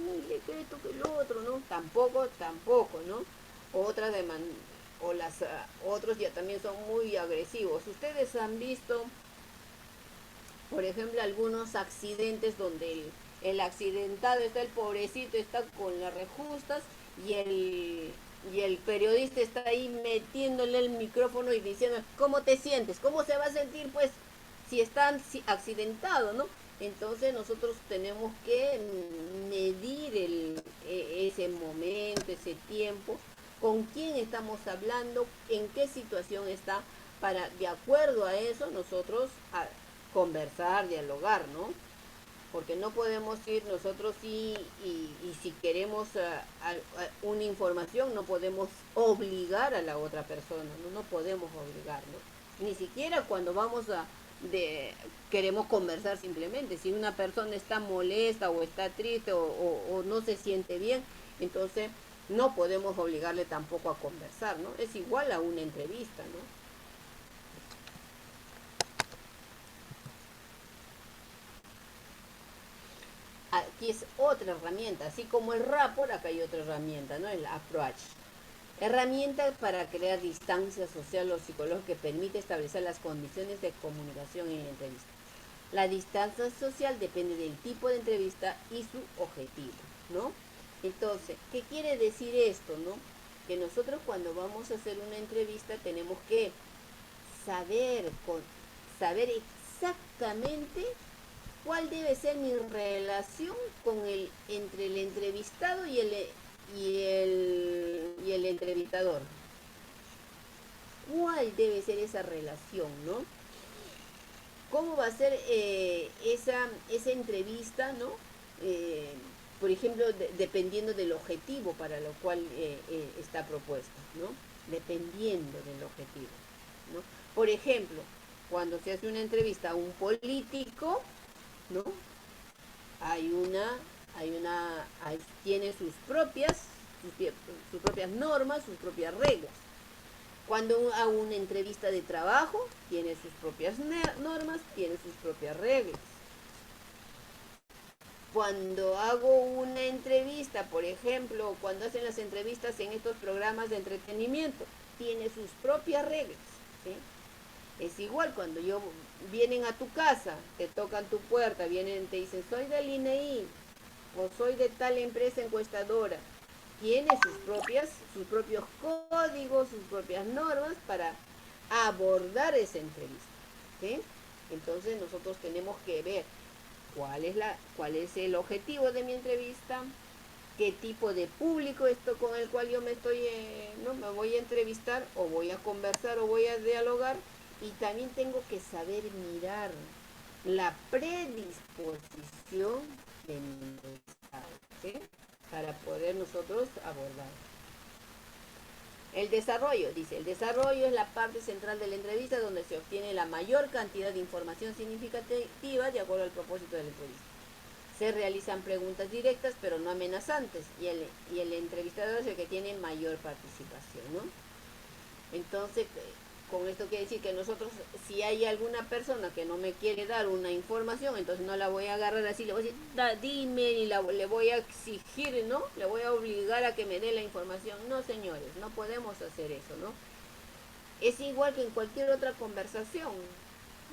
mire que esto, que lo otro, ¿no? Tampoco, ¿no? Otras otros ya también son muy agresivos. Ustedes han visto, por ejemplo, algunos accidentes donde el accidentado está, el pobrecito está con las rejustas y el periodista está ahí metiéndole el micrófono y diciendo, ¿cómo te sientes? ¿Cómo se va a sentir, pues, si está accidentado, ¿no? Entonces nosotros tenemos que medir ese momento, ese tiempo, con quién estamos hablando, en qué situación está, para, de acuerdo a eso, nosotros conversar, dialogar, ¿no? Porque no podemos ir nosotros y si queremos una información, no podemos obligar a la otra persona, no podemos obligarlo. Ni siquiera cuando queremos conversar simplemente. Si una persona está molesta o está triste o no se siente bien, entonces no podemos obligarle tampoco a conversar, ¿no? Es igual a una entrevista, ¿no? Aquí es otra herramienta, así como el rapport, acá hay otra herramienta, ¿no? El approach. Herramienta para crear distancia social o psicológica que permite establecer las condiciones de comunicación en la entrevista. La distancia social depende del tipo de entrevista y su objetivo, ¿no? Entonces, ¿qué quiere decir esto, no? Que nosotros cuando vamos a hacer una entrevista tenemos que saber exactamente cuál debe ser mi relación entre el entrevistado y el entrevistador. ¿Cuál debe ser esa relación, no? ¿Cómo va a ser esa entrevista, no? Por ejemplo, dependiendo del objetivo para lo cual está propuesta, ¿no? Dependiendo del objetivo, ¿no? Por ejemplo, cuando se hace una entrevista a un político, ¿no? Tiene sus propias normas, sus propias reglas. Cuando hago una entrevista de trabajo, tiene sus propias normas, tiene sus propias reglas. Cuando hago una entrevista, por ejemplo, cuando hacen las entrevistas en estos programas de entretenimiento, tiene sus propias reglas, ¿sí? Es igual cuando vienen a tu casa, te tocan tu puerta, te dicen, soy del INEI o soy de tal empresa encuestadora. Tiene sus propios códigos, sus propias normas para abordar esa entrevista, ¿sí? Entonces nosotros tenemos que ver cuál es el objetivo de mi entrevista, qué tipo de público esto con el cual yo me voy a entrevistar o voy a conversar o voy a dialogar. Y también tengo que saber mirar la predisposición de mi entrevistado, ¿sí? para poder nosotros abordar. El desarrollo, dice, el desarrollo es la parte central de la entrevista donde se obtiene la mayor cantidad de información significativa de acuerdo al propósito de la entrevista. Se realizan preguntas directas pero no amenazantes y el entrevistador es el que tiene mayor participación, ¿no? Entonces, con esto quiere decir que nosotros, si hay alguna persona que no me quiere dar una información, entonces no la voy a agarrar así, le voy a decir, dime, y le voy a exigir, ¿no? Le voy a obligar a que me dé la información. No, señores, no podemos hacer eso, ¿no? Es igual que en cualquier otra conversación,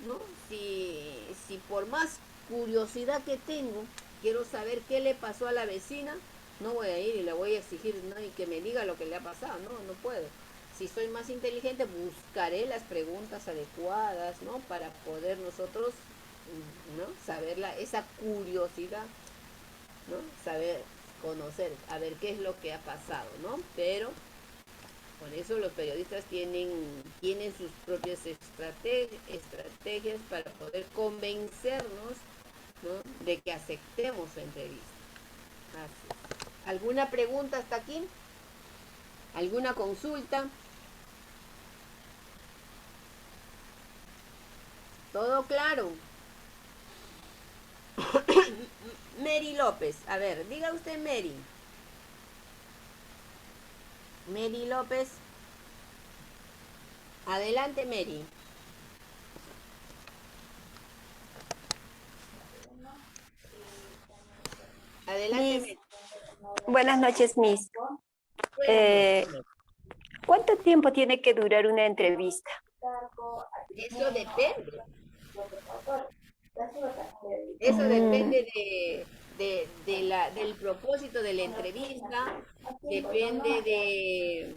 ¿no? Si por más curiosidad que tengo, quiero saber qué le pasó a la vecina, no voy a ir y le voy a exigir, ¿no? Y que me diga lo que le ha pasado, no puedo. Si soy más inteligente, buscaré las preguntas adecuadas, ¿no? Para poder nosotros, ¿no? Saber esa curiosidad, ¿no? Saber, conocer, a ver qué es lo que ha pasado, ¿no? Pero por eso los periodistas tienen sus propias estrategias para poder convencernos, ¿no? De que aceptemos la entrevista. Así es. ¿Alguna pregunta hasta aquí? ¿Alguna consulta? ¿Todo claro? Mary López, a ver, diga usted Mary. Mary López. Adelante, Mary. Adelante, Mary. Buenas noches, Miss. ¿Cuánto tiempo tiene que durar una entrevista? Eso depende. Eso depende del propósito de la entrevista, depende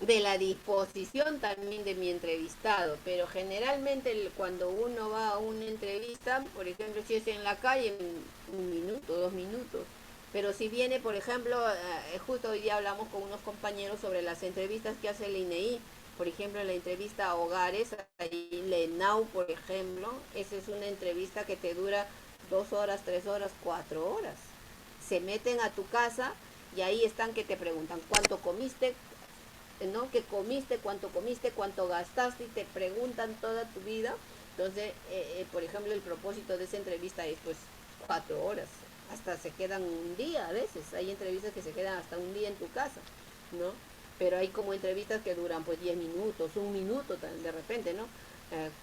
de la disposición también de mi entrevistado, pero generalmente cuando uno va a una entrevista, por ejemplo, si es en la calle, 1 minuto, 2 minutos, pero si viene, por ejemplo, justo hoy día hablamos con unos compañeros sobre las entrevistas que hace el INEI, por ejemplo, la entrevista a hogares, ahí en ENAU, por ejemplo, esa es una entrevista que te dura 2 horas, 3 horas, 4 horas. Se meten a tu casa y ahí están que te preguntan cuánto comiste, ¿no? ¿Qué comiste? ¿Cuánto gastaste? Y te preguntan toda tu vida. Entonces, por ejemplo, el propósito de esa entrevista es pues 4 horas. Hasta se quedan un día a veces. Hay entrevistas que se quedan hasta un día en tu casa, ¿no? Pero hay como entrevistas que duran pues 10 minutos, 1 minuto de repente, ¿no?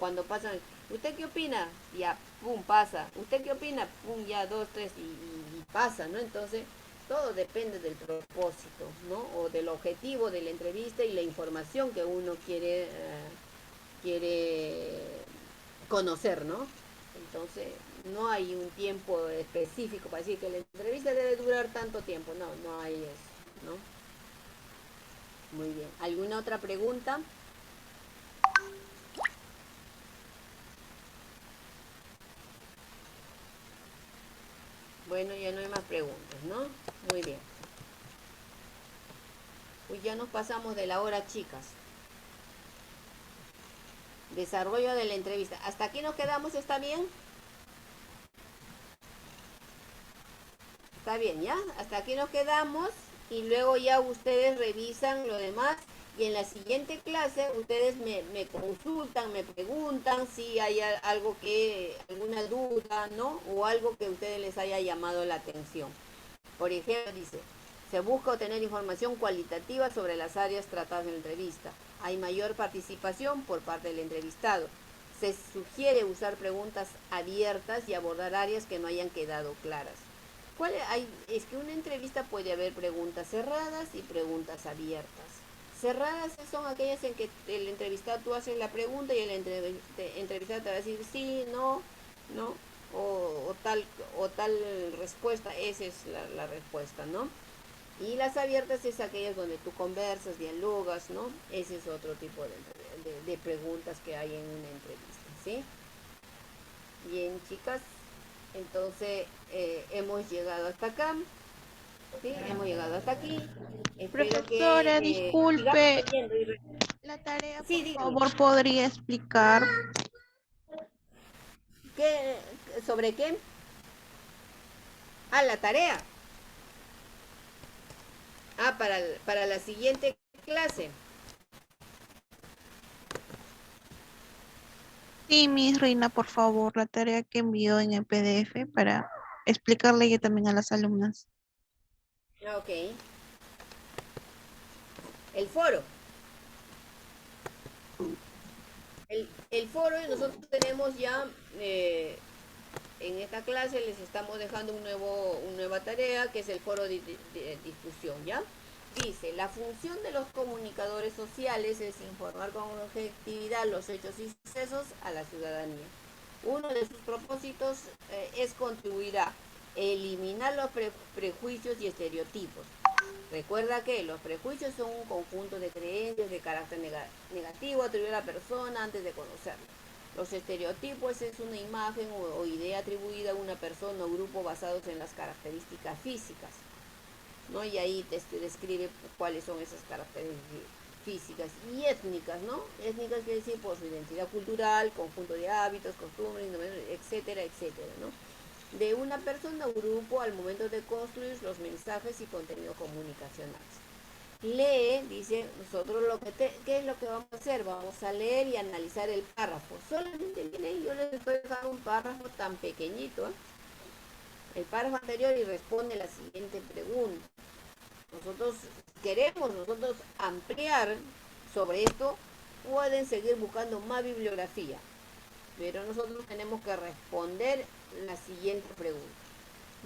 Cuando pasan, ¿usted qué opina? Ya, pum, pasa. ¿Usted qué opina? Pum, ya 2, 3 y pasa, ¿no? Entonces, todo depende del propósito, ¿no? O del objetivo de la entrevista y la información que uno quiere conocer, ¿no? Entonces, no hay un tiempo específico para decir que la entrevista debe durar tanto tiempo. No hay eso, ¿no? Muy bien. ¿Alguna otra pregunta? Bueno, ya no hay más preguntas, ¿no? Muy bien. Pues ya nos pasamos de la hora, chicas. Desarrollo de la entrevista. ¿Hasta aquí nos quedamos? ¿Está bien? Está bien, ¿ya? Hasta aquí nos quedamos y luego ya ustedes revisan lo demás y en la siguiente clase ustedes me consultan, me preguntan si hay alguna duda, ¿no? O algo que a ustedes les haya llamado la atención. Por ejemplo, dice, se busca obtener información cualitativa sobre las áreas tratadas en la entrevista. Hay mayor participación por parte del entrevistado. Se sugiere usar preguntas abiertas y abordar áreas que no hayan quedado claras. Es que una entrevista puede haber preguntas cerradas y preguntas abiertas. Cerradas son aquellas en que el entrevistado tú haces la pregunta y el entrevistado te va a decir sí, no, o tal respuesta. Esa es la respuesta, ¿no? Y las abiertas es aquellas donde tú conversas, dialogas, ¿no? Ese es otro tipo de preguntas que hay en una entrevista, ¿sí? Bien, chicas, entonces hemos llegado hasta acá. Sí, hemos llegado hasta aquí. Profesora, disculpe, la tarea, sí, por dígame. favor, ¿podría explicar? ¿Sobre qué? Ah, la tarea. Para la siguiente clase. Sí, Miss Reina, por favor, la tarea que envió en el PDF para explicarle yo también a las alumnas. Ok. El foro. El foro, y nosotros tenemos ya, en esta clase les estamos dejando una nueva tarea, que es el foro de discusión, ¿ya? Dice, la función de los comunicadores sociales es informar con objetividad los hechos y sucesos a la ciudadanía. Uno de sus propósitos es contribuir a eliminar los prejuicios y estereotipos. Recuerda que los prejuicios son un conjunto de creencias de carácter negativo atribuido a la persona antes de conocerla. Los estereotipos es una imagen o idea atribuida a una persona o grupo basados en las características físicas, ¿no? Y ahí te describe cuáles son esas características físicas y étnicas, ¿no? Étnicas quiere decir por su identidad cultural, conjunto de hábitos, costumbres, etcétera, etcétera, ¿no? De una persona o grupo al momento de construir los mensajes y contenidos comunicacionales. Lee, dice, nosotros ¿qué es lo que vamos a hacer? Vamos a leer y analizar el párrafo. Solamente viene, yo les estoy dejando un párrafo tan pequeñito, ¿eh? El párrafo anterior y responde la siguiente pregunta. Nosotros queremos ampliar sobre esto, pueden seguir buscando más bibliografía, pero nosotros tenemos que responder la siguiente pregunta.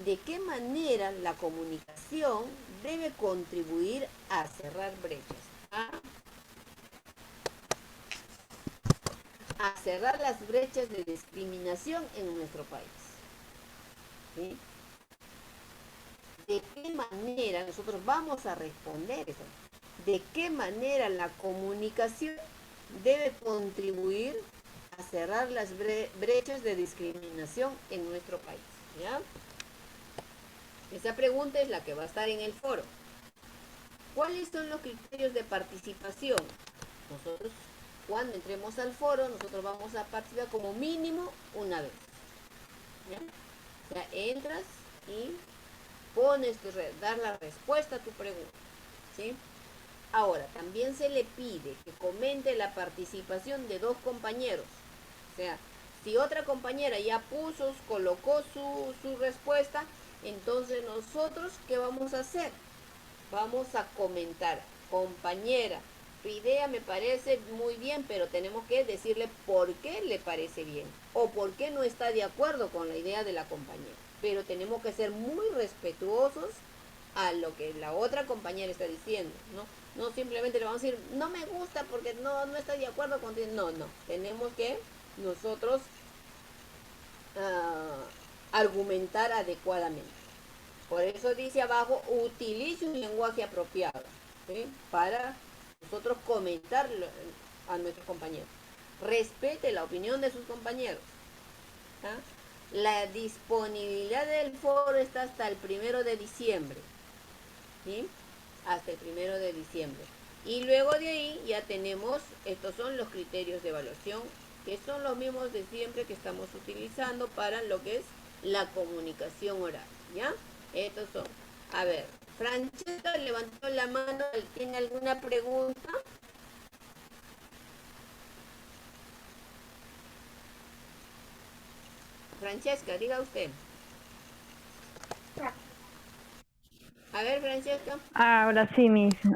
¿De qué manera la comunicación debe contribuir a cerrar brechas? A cerrar las brechas de discriminación en nuestro país. ¿Sí? ¿De qué manera nosotros vamos a responder eso? ¿De qué manera la comunicación debe contribuir a cerrar las brechas de discriminación en nuestro país? ¿Ya? Esa pregunta es la que va a estar en el foro. ¿Cuáles son los criterios de participación? Nosotros, cuando entremos al foro, nosotros vamos a participar como mínimo una vez. ¿Ya? O sea, entras y dar la respuesta a tu pregunta. ¿Sí? Ahora, también se le pide que comente la participación de 2 compañeros. O sea, si otra compañera ya colocó su respuesta, entonces nosotros, ¿qué vamos a hacer? Vamos a comentar, compañera, tu idea me parece muy bien, pero tenemos que decirle por qué le parece bien o por qué no está de acuerdo con la idea de la compañera. Pero tenemos que ser muy respetuosos a lo que la otra compañera está diciendo, ¿no? No simplemente le vamos a decir, no me gusta porque no está de acuerdo contigo. No, tenemos que nosotros argumentar adecuadamente. Por eso dice abajo, utilice un lenguaje apropiado, ¿sí? Para nosotros comentar a nuestros compañeros. Respete la opinión de sus compañeros. ¿Ah? La disponibilidad del foro está hasta el 1 de diciembre. ¿Sí? Hasta el 1 de diciembre. Y luego de ahí ya tenemos, estos son los criterios de evaluación, que son los mismos de siempre que estamos utilizando para lo que es la comunicación oral, ¿ya? Estos son. A ver, Francesca levantó la mano, ¿tiene alguna pregunta? Francesca, diga usted. A ver, Francesca. Ahora sí,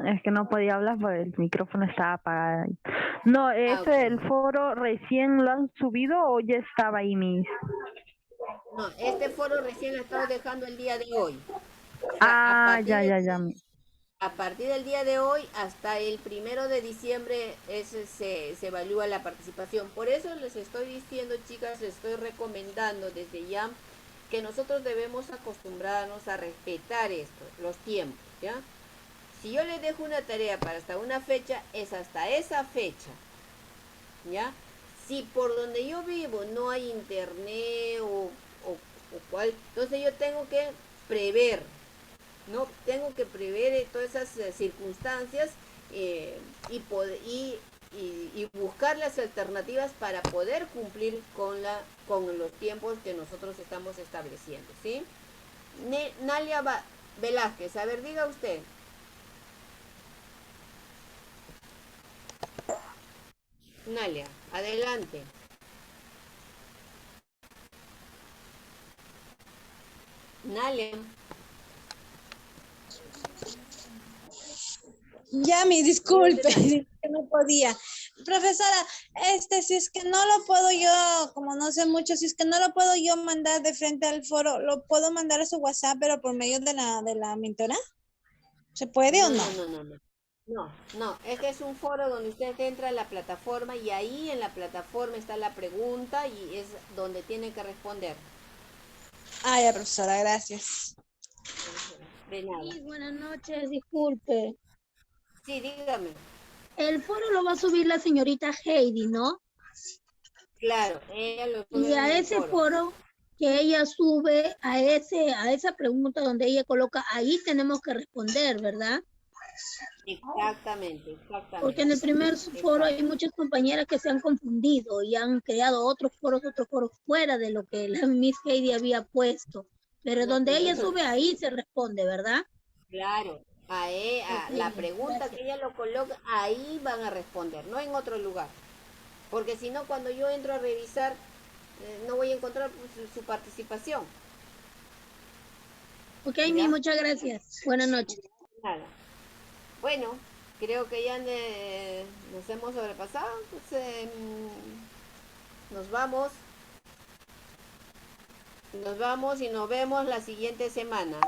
es que no podía hablar porque el micrófono estaba apagado. No, ¿el foro recién lo han subido o ya estaba ahí, No, este foro recién lo estamos dejando el día de hoy. O sea, ya. A partir del día de hoy hasta el 1 de diciembre se evalúa la participación. Por eso les estoy diciendo, chicas, les estoy recomendando desde ya que nosotros debemos acostumbrarnos a respetar esto, los tiempos, ¿ya? Si yo les dejo una tarea para hasta una fecha, es hasta esa fecha, ¿ya? Si por donde yo vivo no hay internet o cual, entonces yo tengo que prever, ¿no? Tengo que prever todas esas circunstancias y buscar las alternativas para poder cumplir con los tiempos que nosotros estamos estableciendo, ¿sí? Nalia Velázquez, a ver, diga usted. Nalia. Adelante. Nalia. Ya, mi disculpe, que no podía. Profesora, si es que no lo puedo yo, como no sé mucho, si es que no lo puedo yo mandar de frente al foro, ¿lo puedo mandar a su WhatsApp, pero por medio de la mentora? ¿Se puede o no? No, este es un foro donde usted entra a la plataforma y ahí en la plataforma está la pregunta y es donde tiene que responder. Ah, ya, profesora, gracias. De nada. Sí, buenas noches, disculpe. Sí, dígame. El foro lo va a subir la señorita Heidi, ¿no? Claro, ella lo sube Y en a el ese foro. foro que ella sube, a esa pregunta donde ella coloca, ahí tenemos que responder, ¿verdad? Exactamente. Porque en el primer foro hay muchas compañeras que se han confundido y han creado otros foros fuera de lo que la Miss Heidi había puesto. Pero donde ella sube, ahí se responde, ¿verdad? Claro, la pregunta que ella lo coloca, ahí van a responder, no en otro lugar. Porque si no, cuando yo entro a revisar, no voy a encontrar su participación. Ok, mi, muchas gracias. Buenas noches. Nada. Bueno, creo que ya nos hemos sobrepasado, entonces nos vamos. Nos vamos y nos vemos la siguiente semana.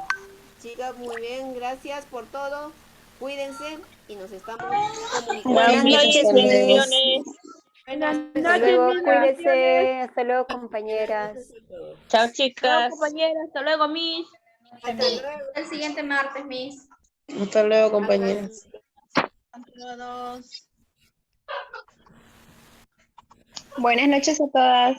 Chicas, muy bien, gracias por todo. Cuídense y nos estamos comunicando. Buenas noches, bendiciones. Buenas Hasta luego, cuídense. Hasta luego, compañeras. Chao, Chao, chicas. compañeras. Hasta luego, Miss. Hasta luego. El siguiente martes, Miss. Hasta luego, compañeras. A todos. Buenas noches a todas.